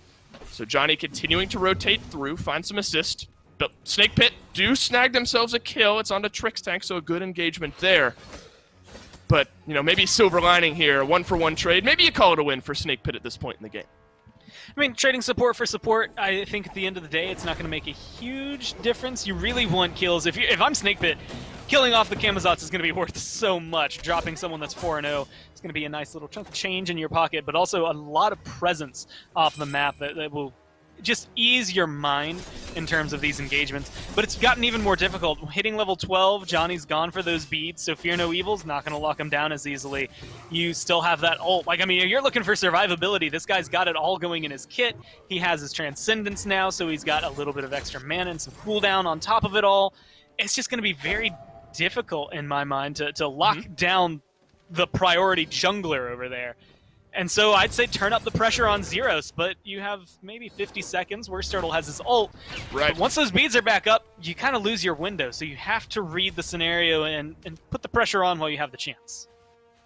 So Dzoni continuing to rotate through, find some assist. But Snakepit do snag themselves a kill. It's onto Trixtank, so a good engagement there. But, you know, maybe silver lining here, a 1-for-1 trade. Maybe you call it a win for Snakepit at this point in the game. I mean, trading support for support, I think at the end of the day, it's not going to make a huge difference. You really want kills. If I'm Snakepit, killing off the Camazotz is going to be worth so much. Dropping someone that's 4-0 is going to be a nice little chunk of change in your pocket, but also a lot of presence off the map that will just ease your mind in terms of these engagements. But it's gotten even more difficult. Hitting level 12, Johnny's gone for those beads, so Fear No Evil's not going to lock him down as easily. You still have that ult. Like, I mean, you're looking for survivability. This guy's got it all going in his kit. He has his Transcendence now, so he's got a little bit of extra mana and some cooldown on top of it all. It's just going to be very difficult, in my mind, to lock down the priority jungler over there. And so I'd say turn up the pressure on Zyrhoes, but you have maybe 50 seconds. WorstTurttle has his ult. Right. But once those beads are back up, you kind of lose your window. So you have to read the scenario and put the pressure on while you have the chance.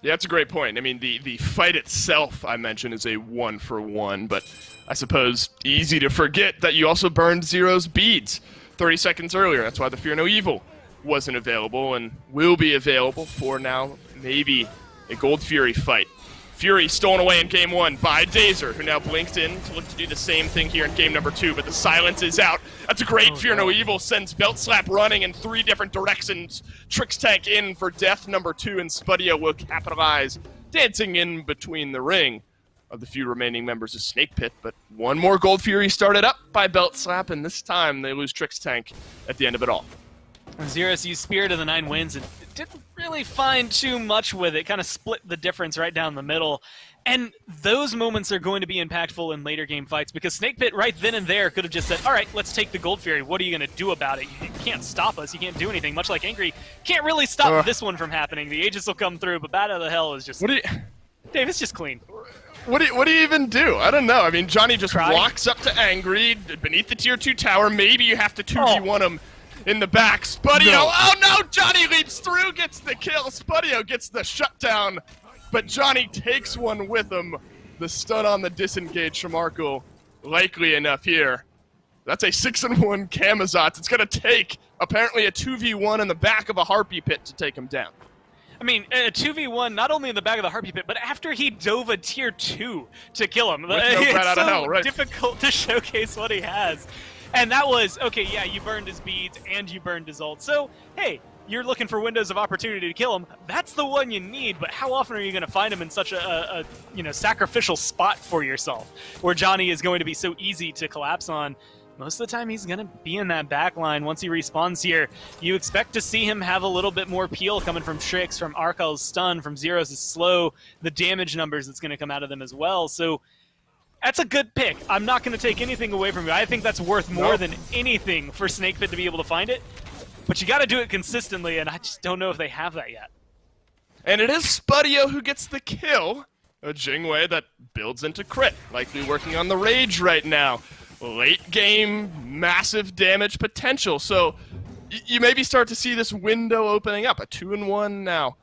Yeah, that's a great point. I mean, the fight itself, I mentioned, is a 1-for-1, but I suppose easy to forget that you also burned Zyrhoes' beads 30 seconds earlier. That's why the Fear No Evil wasn't available and will be available for now maybe a Gold Fury fight. Fury stolen away in Game 1 by Dazer, who now blinked in to look to do the same thing here in Game number 2, but the silence is out. That's a great Fear No Evil, sends Belt Slap running in 3 different directions. Trixtank in for death number 2, and Spudio will capitalize, dancing in between the ring of the few remaining members of Snake Pit, but one more Gold Fury started up by Belt Slap, and this time they lose Trixtank at the end of it all. Zyrhoes used Spirit of the 9 Winds and didn't really find too much with it. Kind of split the difference right down the middle. And those moments are going to be impactful in later game fights because Snake Pit right then and there could have just said, all right, let's take the Gold Fury. What are you going to do about it? You can't stop us. You can't do anything. Much like Angry, can't really stop this one from happening. The Aegis will come through, but Bat Out of the Hell is just... Dave, it's just clean. What do you even do? I don't know. I mean, Johnny just walks up to Angry beneath the tier 2 tower. Maybe you have to 2v1 him. In the back, Spudio, oh no, Johnny leaps through, gets the kill, Spudio gets the shutdown, but Johnny takes one with him. The stun on the disengage from Arkkyl, likely enough here. That's a 6-1 Camazotz. It's going to take, apparently, a 2v1 in the back of a Harpy Pit to take him down. I mean, a 2v1, not only in the back of the Harpy Pit, but after he dove a tier 2 to kill him. It's so difficult to showcase what he has. And that was, okay, yeah, you burned his beads and you burned his ult. So, hey, you're looking for windows of opportunity to kill him. That's the one you need, but how often are you going to find him in such a sacrificial spot for yourself where Johnny is going to be so easy to collapse on? Most of the time he's going to be in that back line. Once he respawns here, you expect to see him have a little bit more peel coming from Trix, from Arkyl's stun, from Zyrhoes' slow, the damage numbers that's going to come out of them as well. So that's a good pick. I'm not going to take anything away from you. I think that's worth more than anything for Snake Pit to be able to find it. But you got to do it consistently, and I just don't know if they have that yet. And it is Spudio who gets the kill. A Jingwei that builds into crit, likely working on the Rage right now. Late game, massive damage potential. So you maybe start to see this window opening up. A 2-1 now.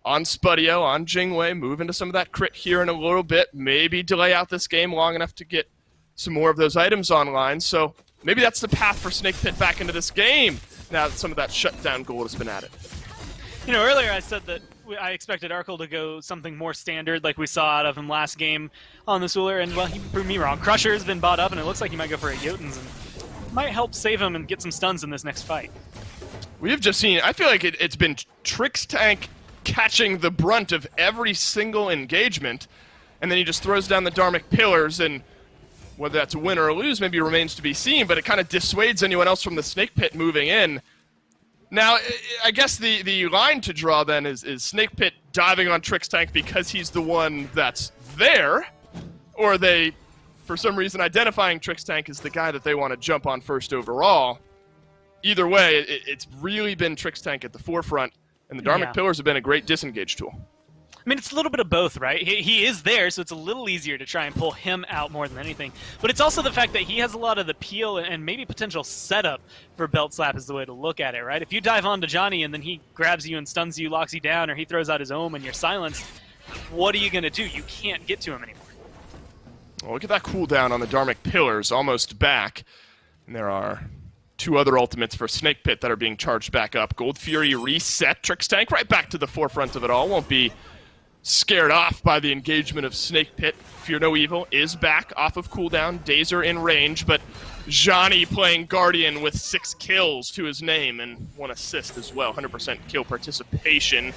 On Spudio, on Jingwei, move into some of that crit here in a little bit. Maybe delay out this game long enough to get some more of those items online. So maybe that's the path for Snake Pit back into this game now that some of that shutdown gold has been added. You know, earlier I said that I expected Arkkyl to go something more standard like we saw out of him last game on this Ullr, and, well, he proved me wrong. Crusher's been bought up, and it looks like he might go for a Jotuns, and might help save him and get some stuns in this next fight. We have just seen, I feel like it's been Trixtank catching the brunt of every single engagement, and then he just throws down the Dharmic Pillars, and whether that's a win or a lose maybe remains to be seen, but it kind of dissuades anyone else from the Snake Pit moving in. Now, I guess the line to draw then is Snake Pit diving on Trixtank because he's the one that's there, or are they, for some reason, identifying Trixtank as the guy that they want to jump on first overall? Either way, it's really been Trixtank at the forefront, and the Dharmic Pillars have been a great disengage tool. I mean, it's a little bit of both, right? He is there, so it's a little easier to try and pull him out more than anything. But it's also the fact that he has a lot of the peel and maybe potential setup for Belt Slap is the way to look at it, right? If you dive onto Johnny and then he grabs you and stuns you, locks you down, or he throws out his ohm and you're silenced, what are you going to do? You can't get to him anymore. Well, look at that cooldown on the Dharmic Pillars, almost back. And there are 2 other ultimates for Snake Pit that are being charged back up. Gold Fury reset Trixtank right back to the forefront of it all. Won't be scared off by the engagement of Snake Pit. Fear No Evil is back off of cooldown. Dazer in range, but Johnny playing Guardian with 6 kills to his name and 1 assist as well. 100% kill participation.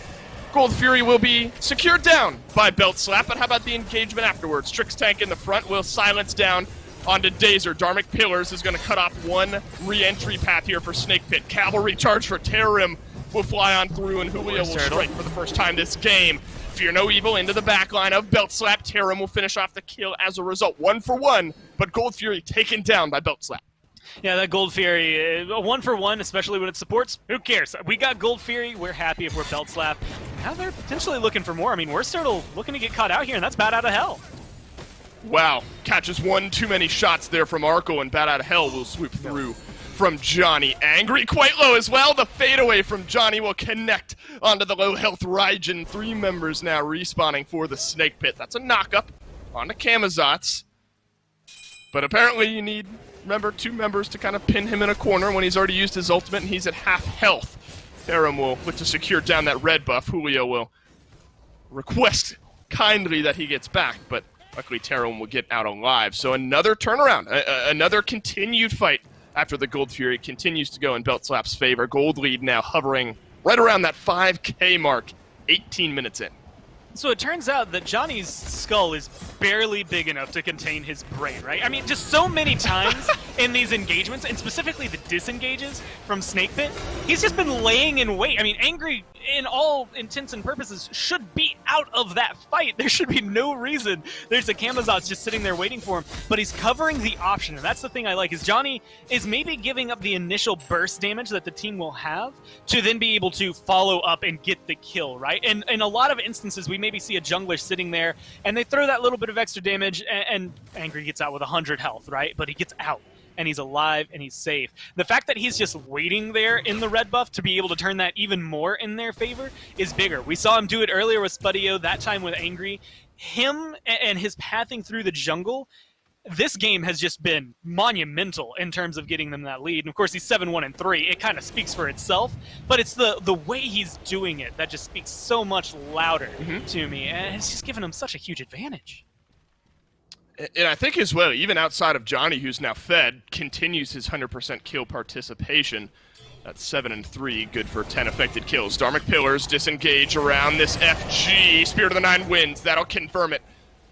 Gold Fury will be secured down by Belt Slap, but how about the engagement afterwards? Trixtank in the front will silence down onto Dazer. Dharmic Pillars is going to cut off 1 re-entry path here for Snake Pit. Cavalry charge for Terrorem will fly on through, and Julio will strike for the first time this game. Fear No Evil into the backline of Belt Slap. Terrorem will finish off the kill as a result. 1-for-1, but Gold Fury taken down by Belt Slap. Yeah, that Gold Fury, 1-for-1, especially when it supports, who cares? We got Gold Fury, we're happy if we're Belt Slap. now they're potentially looking for more. I mean, WorstTurttle looking to get caught out here, and that's Bat Out of Hell. Wow, catches one too many shots there from Arkkyl, and Bat Out of Hell will swoop through from Dzoni. Angry quite low as well. The fadeaway from Dzoni will connect onto the low health Raijin. 3 members now respawning for the Snake Pit. That's a knock-up onto Camazotz. But apparently you need, remember, 2 members to kind of pin him in a corner when he's already used his ultimate and he's at half health. Terrorem will look to secure down that red buff. Julio will request kindly that he gets back, but luckily Terrorem will get out alive. So another turnaround, another continued fight after the Gold Fury continues to go in BeltSlap's favor. Gold lead now hovering right around that 5K mark, 18 minutes in. So it turns out that Johnny's skull is barely big enough to contain his brain, right? I mean, just so many times in these engagements, and specifically the disengages from Snake Pit, he's just been laying in wait. I mean, Angry, in all intents and purposes, should be out of that fight. There should be no reason there's a Camazotz just sitting there waiting for him, but he's covering the option, and that's the thing I like, is Johnny is maybe giving up the initial burst damage that the team will have to then be able to follow up and get the kill, right? And in a lot of instances, we maybe see a jungler sitting there, and they throw that little bit of extra damage, and Angry gets out with 100 health, right? But he gets out, and he's alive, and he's safe. The fact that he's just waiting there in the red buff to be able to turn that even more in their favor is bigger. We saw him do it earlier with Spudio, that time with Angry. Him and his pathing through the jungle, this game has just been monumental in terms of getting them that lead. And of course, he's 7-1-3. It kind of speaks for itself, but it's the way he's doing it that just speaks so much louder to me, and it's just given him such a huge advantage. And I think as well, even outside of Dzoni, who's now fed, continues his 100% kill participation. That's 7-3, good for 10 affected kills. Dharmic Pillars disengage around this FG. Spirit of the Nine wins. That'll confirm it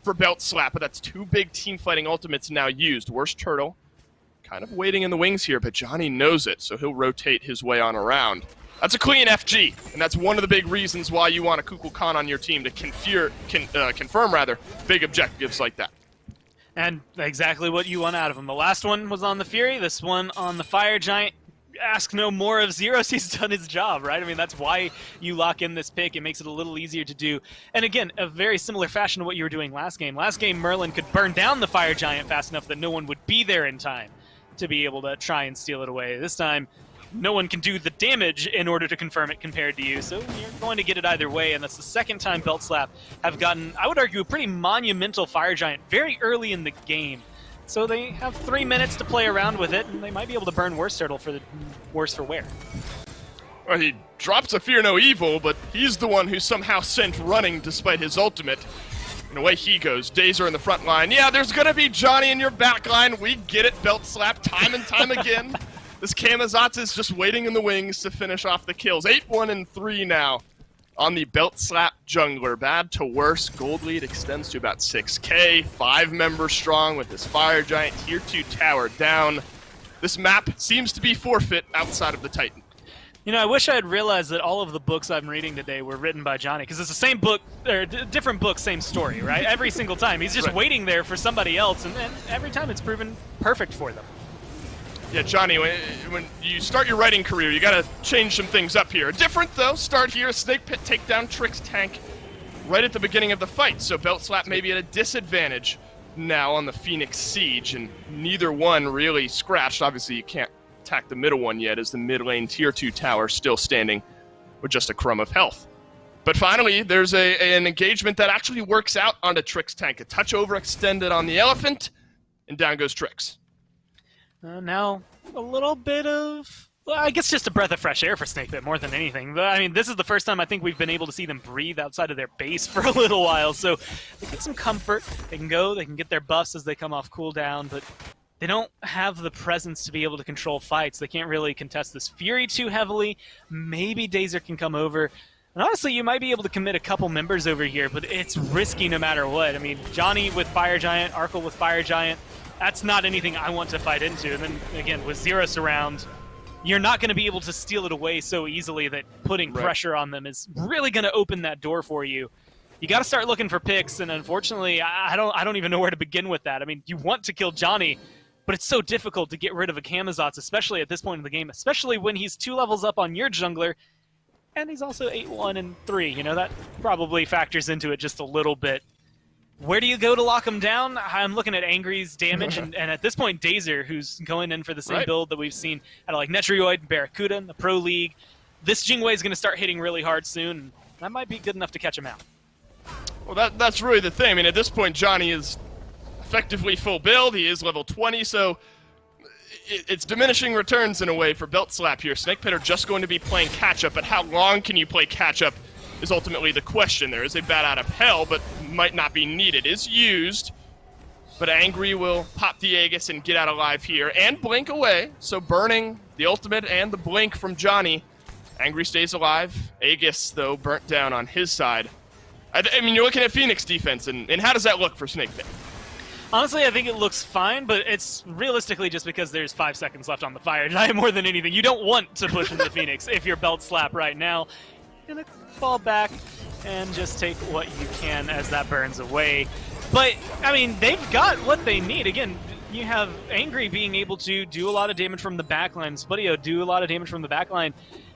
for BeltSlap, but that's 2 big team fighting ultimates now used. WorstTurttle kind of waiting in the wings here, but Dzoni knows it, so he'll rotate his way on around. That's a clean FG, and that's one of the big reasons why you want a Kukulkan on your team to confirm big objectives like that. And exactly what you want out of him. The last one was on the Fury, this one on the Fire Giant. Ask no more of Zyrhoes. He's done his job, right? I mean, that's why you lock in this pick. It makes it a little easier to do. And again, a very similar fashion to what you were doing last game. Last game, Merlin could burn down the Fire Giant fast enough that no one would be there in time to be able to try and steal it away. This time, no one can do the damage in order to confirm it compared to you, so you're going to get it either way, and that's the second time BeltSlap have gotten, I would argue, a pretty monumental Fire Giant very early in the game. So they have 3 minutes to play around with it, and they might be able to burn WorstTurttle for the worse for wear. Well, he drops a Fear No Evil, but he's the one who's somehow sent running despite his ultimate. And away he goes. Dazer in the front line. Yeah, there's going to be Dzoni in your back line. We get it, BeltSlap, time and time again. This Camazotz is just waiting in the wings to finish off the kills. 8-1-3 now on the BeltSlap jungler. Bad to worse. Gold lead extends to about 6K. 5 members strong with this Fire Giant Tier 2 tower down. This map seems to be forfeit outside of the Titan. You know, I wish I had realized that all of the books I'm reading today were written by Dzoni, because it's the same book, or different book, same story, right? Every single time. He's just waiting there for somebody else, and every time it's proven perfect for them. Yeah, Dzoni, when you start your writing career, you gotta change some things up here. Different, though. Start here, Snake Pit take down Trixtank right at the beginning of the fight, so BeltSlap may be at a disadvantage now on the Phoenix Siege, and neither one really scratched. Obviously, you can't attack the middle one yet, as the mid lane Tier 2 tower still standing with just a crumb of health. But finally, there's an engagement that actually works out onto Trixtank. A touch overextended on the elephant, and down goes Trix. Now, a little bit of, well, I guess just a breath of fresh air for Snake Pit more than anything. I mean, this is the first time I think we've been able to see them breathe outside of their base for a little while, so they get some comfort. They can go, they can get their buffs as they come off cooldown, but they don't have the presence to be able to control fights. They can't really contest this Fury too heavily. Maybe Dazer can come over. And honestly, you might be able to commit a couple members over here, but it's risky no matter what. I mean, Dzoni with Fire Giant, Arkkyl with Fire Giant, that's not anything I want to fight into. And then, again, with Zyrhoes around, you're not going to be able to steal it away so easily that putting pressure on them is really going to open that door for you. You got to start looking for picks, and unfortunately, I don't even know where to begin with that. I mean, you want to kill Dzoni, but it's so difficult to get rid of a Camazotz, especially at this point in the game, especially when he's 2 levels up on your jungler. and he's also 8-1 and 3. You know, that probably factors into it just a little bit. Where do you go to lock him down? I'm looking at Angry's damage, and at this point, Dazer, who's going in for the same build that we've seen out of like Netrioid and Barracuda in the Pro League. This Jingwei is going to start hitting really hard soon, and that might be good enough to catch him out. Well, that's really the thing. I mean, at this point, Dzoni is effectively full build. He is level 20, so it's diminishing returns in a way for Belt Slap here. Snakepit are just going to be playing catch-up, but how long can you play catch-up is ultimately the question. There is a bat out of hell, but might not be needed. Is used, but Angry will pop the Aegis and get out alive here, and blink away, so burning the ultimate and the blink from Dzoni. Angry stays alive. Aegis, though, burnt down on his side. I mean, you're looking at Phoenix defense, and how does that look for Snakepit? Honestly, I think it looks fine, but it's realistically just because there's 5 seconds left on the fire giant more than anything. You don't want to push into Phoenix if you're Belt Slap right now. You're gonna fall back and just take what you can as that burns away. But, I mean, they've got what they need. Again, you have Angry being able to do a lot of damage from the backline, Spudio do a lot of damage from the backline,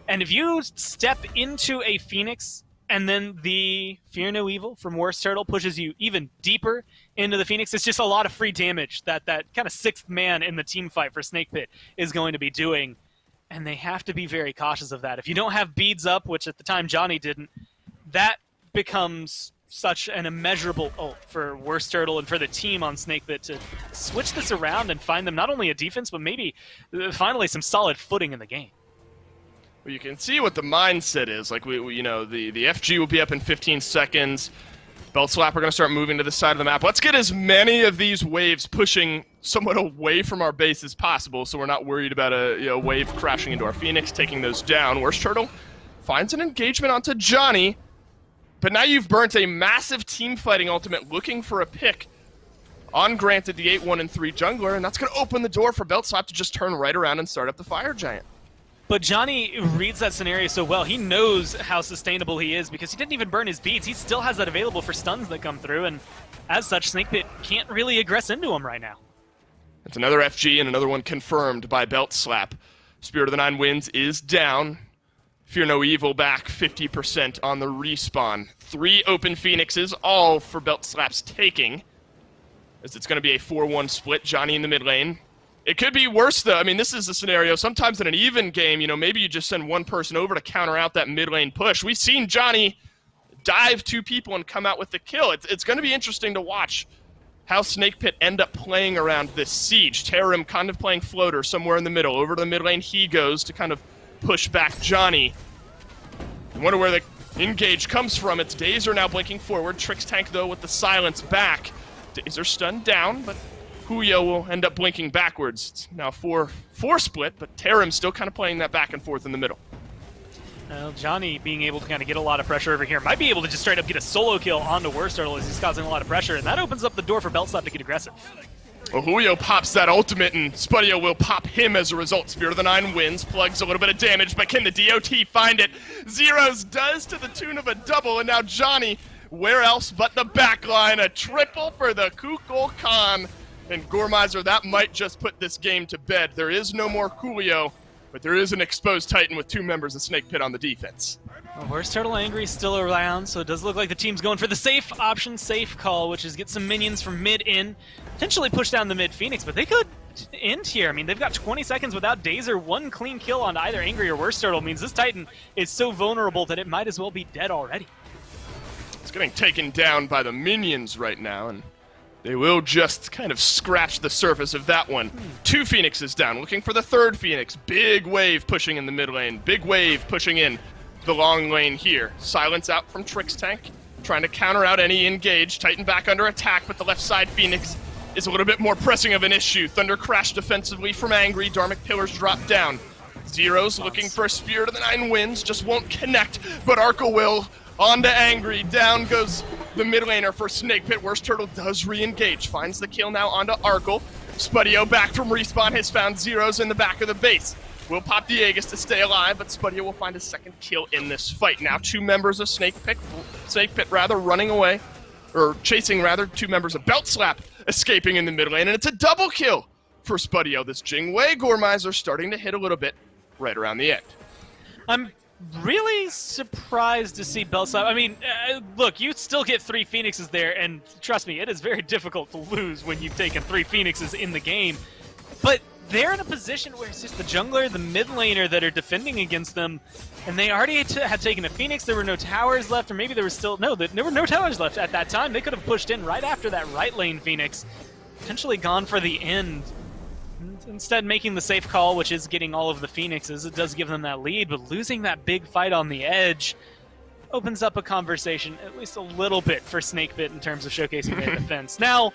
and if you step into a Phoenix and then the Fear No Evil from WorstTurttle pushes you even deeper into the Phoenix, it's just a lot of free damage that kind of sixth man in the team fight for Snakepit is going to be doing. And they have to be very cautious of that. If you don't have beads up, which at the time Dzoni didn't, that becomes such an immeasurable ult for WorstTurttle and for the team on Snakepit to switch this around and find them not only a defense, but maybe finally some solid footing in the game. Well, you can see what the mindset is. Like, you know, the FG will be up in 15 seconds. Belt Slap are going to start moving to the side of the map. Let's get as many of these waves pushing somewhat away from our base as possible, so we're not worried about a wave crashing into our Phoenix, taking those down. WorstTurttle finds an engagement onto Dzoni, but now you've burnt a massive team fighting ultimate looking for a pick on, granted, the 8-1 and 3 jungler, and that's going to open the door for Belt Slap to just turn right around and start up the Fire Giant. But Dzoni reads that scenario so well. He knows how sustainable he is because he didn't even burn his beads. He still has that available for stuns that come through, and as such, Snakepit can't really aggress into him right now. It's another FG and another one confirmed by Belt Slap. Spirit of the Nine Winds is down. Fear No Evil back 50% on the respawn. 3 open Phoenixes, all for Belt Slap's taking, as it's going to be a 4-1 split. Dzoni in the mid lane. It could be worse, though. I mean, this is a scenario. Sometimes in an even game, you know, maybe you just send one person over to counter out that mid lane push. We've seen Dzoni dive 2 people and come out with the kill. It's going to be interesting to watch how Snakepit end up playing around this siege. Terrorem kind of playing floater somewhere in the middle. Over to the mid lane he goes to kind of push back Dzoni. I wonder where the engage comes from. It's Dazer now blinking forward. Trixtank, though, with the silence back. Dazer stunned down, but Julio will end up blinking backwards. It's now 4 split, but Terrorem still kind of playing that back and forth in the middle. Well, Dzoni being able to kind of get a lot of pressure over here might be able to just straight up get a solo kill onto WorstTurtle as he's causing a lot of pressure, and that opens up the door for Belt Slap to get aggressive. Well, Julio pops that ultimate, and Spudio will pop him as a result. Spirit of the Nine wins, plugs a little bit of damage, but can the DOT find it? Zyrhoes does to the tune of a double, and now Dzoni, where else but the backline? A triple for the Kukulkan. And Gormizer, that might just put this game to bed. There is no more Julio, but there is an exposed Titan with 2 members of Snakepit on the defense. Well, WorstTurtle Angry still around, so it does look like the team's going for the safe option, safe call, which is get some minions from mid in, potentially push down the mid Phoenix, but they could end here. I mean, they've got 20 seconds without Dazer. 1 clean kill on either Angry or WorstTurtle means this Titan is so vulnerable that it might as well be dead already. It's getting taken down by the minions right now, and they will just kind of scratch the surface of that one. 2 Phoenixes down, looking for the 3rd Phoenix. Big wave pushing in the mid lane. Big wave pushing in the long lane here. Silence out from Trixtank, trying to counter out any engage. Titan back under attack, but the left side Phoenix is a little bit more pressing of an issue. Thunder crash defensively from Angry. Dharmic Pillars drop down. Zyrhoes looking for a Spirit of the Nine Winds, just won't connect, but Arkkyl will. On to Angry, down goes the mid laner for Snakepit. WorstTurtle does re-engage, finds the kill now onto Arkkyl. Spudio back from respawn has found Zyrhoes in the back of the base. Will pop the Aegis to stay alive, but Spudio will find a 2nd kill in this fight. Now 2 members of Snakepit running away, or chasing rather, 2 members of Belt Slap escaping in the mid lane, and it's a double kill for Spudio. This Jingwei Gormizer starting to hit a little bit right around the end. I'm really surprised to see BeltSlap. I mean, look, you still get 3 Phoenixes there, and trust me, it is very difficult to lose when you've taken 3 Phoenixes in the game. But they're in a position where it's just the jungler, the mid laner that are defending against them, and they already had taken a Phoenix. There were no towers left, or maybe there was still... No, there were no towers left at that time. They could have pushed in right after that right lane Phoenix, potentially gone for the end. Instead, making the safe call, which is getting all of the Phoenixes, it does give them that lead, but losing that big fight on the edge opens up a conversation, at least a little bit, for Snakebit in terms of showcasing their defense. Now,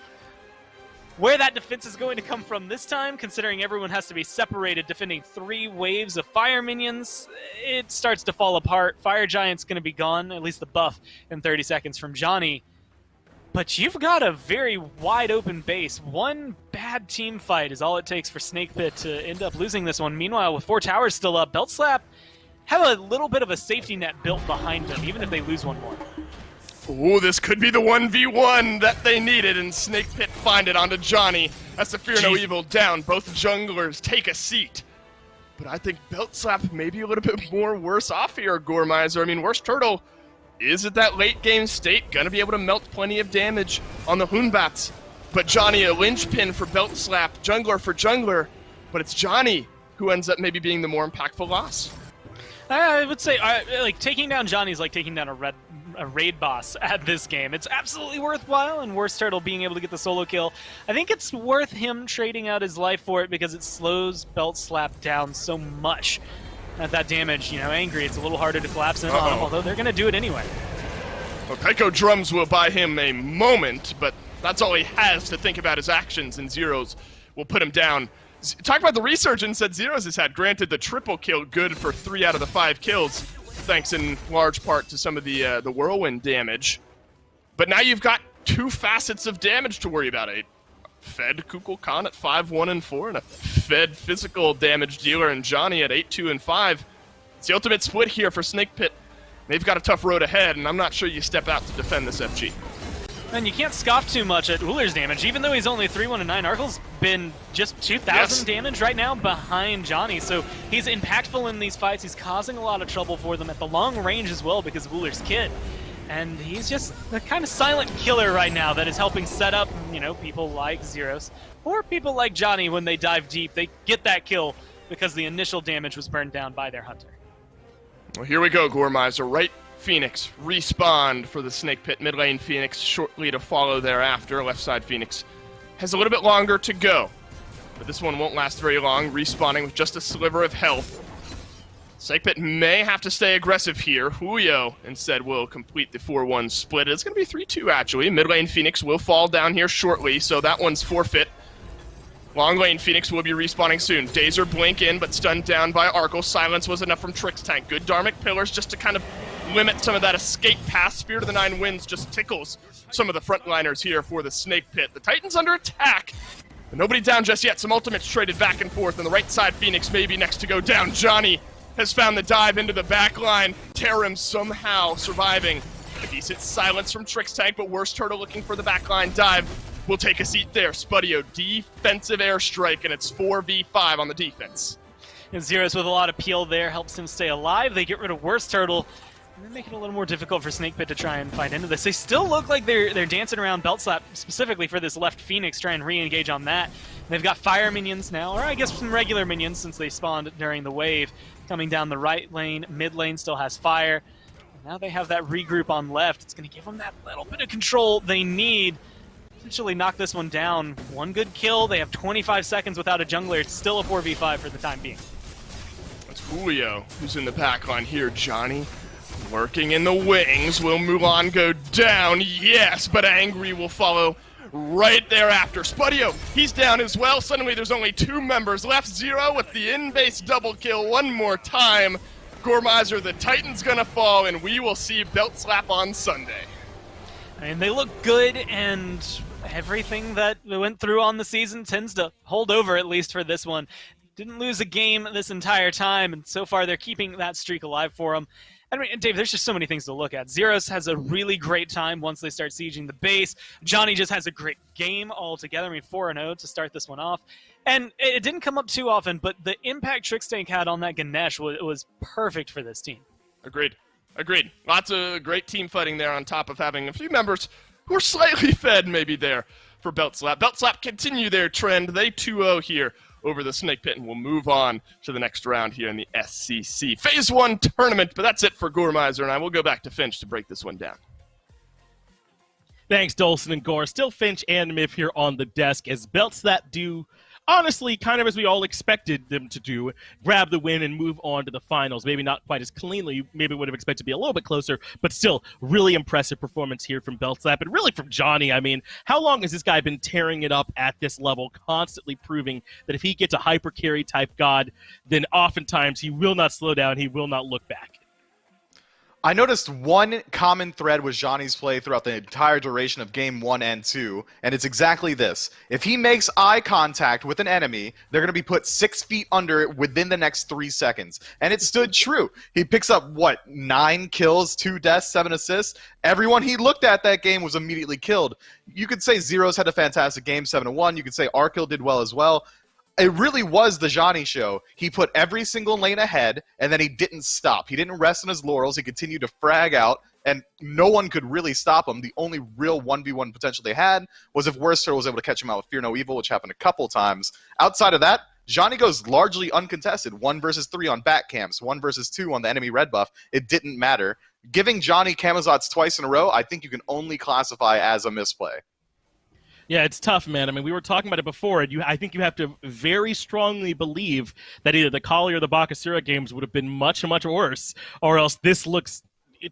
where that defense is going to come from this time, considering everyone has to be separated, defending 3 waves of fire minions, it starts to fall apart. Fire Giant's going to be gone, at least the buff, in 30 seconds from Dzoni. But you've got a very wide open base. One bad team fight is all it takes for Snakepit to end up losing this one. Meanwhile, with 4 towers still up, BeltSlap have a little bit of a safety net built behind them, even if they lose one more. Ooh, this could be the 1v1 that they needed, and Snakepit find it onto Dzoni. That's the Fear No Evil down. Both junglers take a seat. But I think BeltSlap may be a little bit more worse off here, Gormizer. I mean, WorstTurttle is at that late game state, gonna be able to melt plenty of damage on the Hoonbats. But Dzoni, a linchpin for BeltSlap, jungler for jungler, but it's Dzoni who ends up maybe being the more impactful loss. I would say, like, taking down Johnny is like taking down a raid boss at this game. It's absolutely worthwhile, and WorstTurttle being able to get the solo kill. I think it's worth him trading out his life for it because it slows BeltSlap down so much. At that damage, angry, it's a little harder to collapse in on him, although they're going to do it anyway. Well, Peiko Drums will buy him a moment, but that's all he has to think about his actions, and Zyrhoes will put him down. Talk about the resurgence that Zyrhoes has had. Granted, the triple kill good for 3 out of the 5 kills, thanks in large part to some of the whirlwind damage. But now you've got 2 facets of damage to worry about. A fed Kukulkan at 5-1-4, and a fed physical damage dealer in Dzoni at 8-2-5. It's the ultimate split here for Snakepit. They've got a tough road ahead, and I'm not sure you step out to defend this FG. And you can't scoff too much at Ullr's damage, even though he's only 3-1-9. Arkyl's been just 2,000 damage right now behind Dzoni, so he's impactful in these fights. He's causing a lot of trouble for them at the long range as well because of Ullr's kit. And he's just the kind of silent killer right now that is helping set up, people like Zyrhoes or people like Dzoni when they dive deep. They get that kill because the initial damage was burned down by their hunter. Well, here we go, Gormizer. Right Phoenix respawned for the Snake Pit. Mid lane Phoenix shortly to follow thereafter. Left side Phoenix has a little bit longer to go, but this one won't last very long, respawning with just a sliver of health. Snake Pit may have to stay aggressive here. Julio instead will complete the 4-1 split. It's going to be 3-2 actually. Mid lane Phoenix will fall down here shortly, so that one's forfeit. Long lane Phoenix will be respawning soon. Dazer blink in, but stunned down by Arkkyl. Silence was enough from Trixtank. Good Dharmic Pillars just to kind of limit some of that escape path. Spear to the 9 Winds just tickles some of the frontliners here for the Snake Pit. The Titans under attack, but nobody down just yet. Some ultimates traded back and forth. On the right side, Phoenix may be next to go down. Dzoni has found the dive into the back line. Terrorem somehow surviving. A decent silence from Trixtank, but WorstTurttle looking for the backline dive. Will take a seat there. Spudio, defensive airstrike, and it's 4v5 on the defense. And Zyrhoes with a lot of peel there helps him stay alive. They get rid of WorstTurttle, and they make it a little more difficult for Snakepit to try and fight into this. They still look like they're dancing around BeltSlap specifically for this left Phoenix, try and re-engage on that. They've got fire minions now, or I guess some regular minions since they spawned during the wave. Coming down the right lane, mid lane still has fire. And now they have that regroup on left. It's going to give them that little bit of control they need. Essentially knock this one down. One good kill. They have 25 seconds without a jungler. It's still a 4v5 for the time being. That's Julio who's in the back line here. Dzoni lurking in the wings. Will Mulan go down? Yes, but Angry will follow right thereafter. Spudio, he's down as well. Suddenly there's only 2 members left. Zero with the in-base double kill one more time. Gormizer, the Titan's gonna fall, and we will see BeltSlap on Sunday. I mean, they look good, and everything that went through on the season tends to hold over, at least for this one. Didn't lose a game this entire time, and so far they're keeping that streak alive for them. I mean, Dave, there's just so many things to look at. Zyrhoes has a really great time once they start sieging the base. Dzoni just has a great game altogether. I mean, 4-0 to start this one off. And it didn't come up too often, but the impact Trixtank had on that Ganesha was perfect for this team. Agreed. Agreed. Lots of great team fighting there on top of having a few members who are slightly fed maybe there for BeltSlap. BeltSlap continue their trend. They 2-0 here over the Snake Pit and will move on to the next round here in the SCC. Phase 1 tournament, but that's it for Gormizer, and I will go back to Finch to break this one down. Thanks, Dolson and Gore. Still Finch and Miff here on the desk as BeltSlap do, honestly, kind of as we all expected them to do, grab the win and move on to the finals. Maybe not quite as cleanly. Maybe would have expected to be a little bit closer, but still, really impressive performance here from BeltSlap and really from Dzoni. I mean, how long has this guy been tearing it up at this level, constantly proving that if he gets a hyper carry type god, then oftentimes he will not slow down, he will not look back. I noticed one common thread with Dzoni's play throughout the entire duration of Game 1 and 2, and it's exactly this. If he makes eye contact with an enemy, they're going to be put 6 feet under it within the next 3 seconds. And it stood true. He picks up, 9 kills, 2 deaths, 7 assists? Everyone he looked at that game was immediately killed. You could say Zyrhoes had a fantastic game, 7-1. You could say Arkkyl did well as well. It really was the Dzoni show. He put every single lane ahead, and then he didn't stop. He didn't rest on his laurels. He continued to frag out, and no one could really stop him. The only real 1v1 potential they had was if WorstTurttle was able to catch him out with Fear No Evil, which happened a couple times. Outside of that, Dzoni goes largely uncontested. 1 versus 3 on back camps, 1 versus 2 on the enemy red buff. It didn't matter. Giving Dzoni Camazotz twice in a row, I think you can only classify as a misplay. Yeah, it's tough, man. I mean, we were talking about it before, and I think you have to very strongly believe that either the Kali or the Bakasura games would have been much, much worse, or else this looks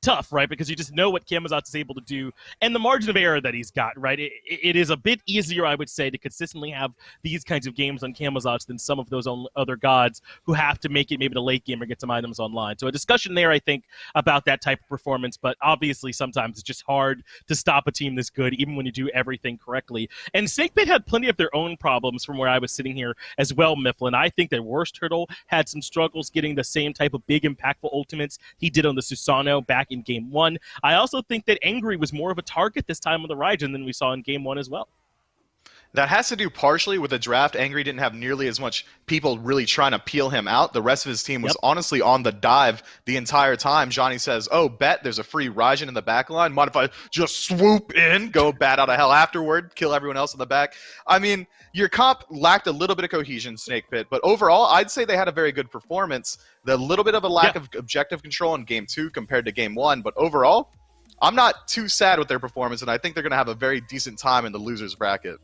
tough, right? Because you just know what Camazotz is able to do and the margin of error that he's got, right? It is a bit easier, I would say, to consistently have these kinds of games on Camazotz than some of those other gods who have to make it maybe the late game or get some items online. So a discussion there, I think, about that type of performance, but obviously sometimes it's just hard to stop a team this good, even when you do everything correctly. And Snake Pit had plenty of their own problems from where I was sitting here as well, Mifflin. I think that WorstTurttle had some struggles getting the same type of big, impactful ultimates he did on the Susano back in Game 1. I also think that Angry was more of a target this time on the Raijin than we saw in Game 1 as well. That has to do partially with the draft. Angry didn't have nearly as much people really trying to peel him out. The rest of his team was honestly on the dive the entire time. Dzoni says, oh, bet there's a free Raijin in the back line. Mind if I just swoop in, go bat out of hell afterward, kill everyone else in the back? I mean, your comp lacked a little bit of cohesion, Snake Pit, but overall, I'd say they had a very good performance. The little bit of a lack of objective control in Game 2 compared to Game 1, but overall, I'm not too sad with their performance, and I think they're going to have a very decent time in the losers bracket.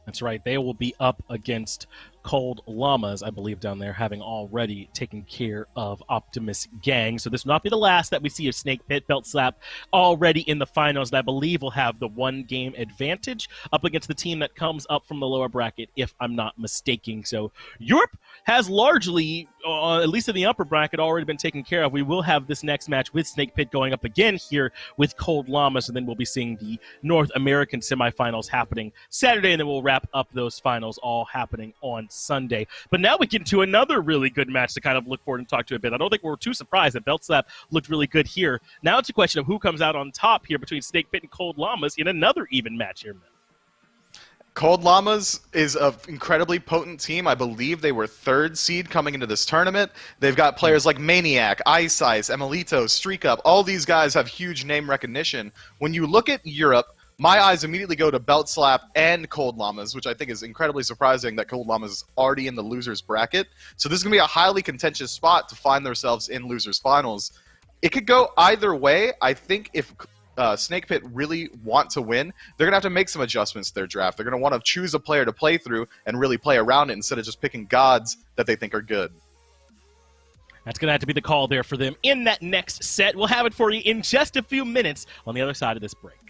That's right. They will be up against Cold Llamas, I believe, down there, having already taken care of Optimus Gang. So this will not be the last that we see of Snake Pit. BeltSlap already in the finals, and I believe will have the 1-game advantage up against the team that comes up from the lower bracket, if I'm not mistaken. So Europe has largely, at least in the upper bracket, already been taken care of. We will have this next match with Snake Pit going up again here with Cold Llamas, and then we'll be seeing the North American semifinals happening Saturday, and then we'll wrap up those finals all happening on Sunday. But now we get into another really good match to kind of look forward and talk to a bit. I don't think we're too surprised that BeltSlap looked really good here. Now it's a question of who comes out on top here between Snake Pit and Cold Llamas in another even match here. Cold Llamas is an incredibly potent team. I believe they were 3rd seed coming into this tournament. They've got players like Maniac, Ice Ice, Emilito, Streak Up. All these guys have huge name recognition. When you look at Europe, my eyes immediately go to BeltSlap and Cold Llamas, which I think is incredibly surprising that Cold Llamas is already in the losers bracket. So this is going to be a highly contentious spot to find themselves in losers finals. It could go either way. I think if Snake Pit really want to win, they're going to have to make some adjustments to their draft. They're going to want to choose a player to play through and really play around it instead of just picking gods that they think are good. That's going to have to be the call there for them in that next set. We'll have it for you in just a few minutes on the other side of this break.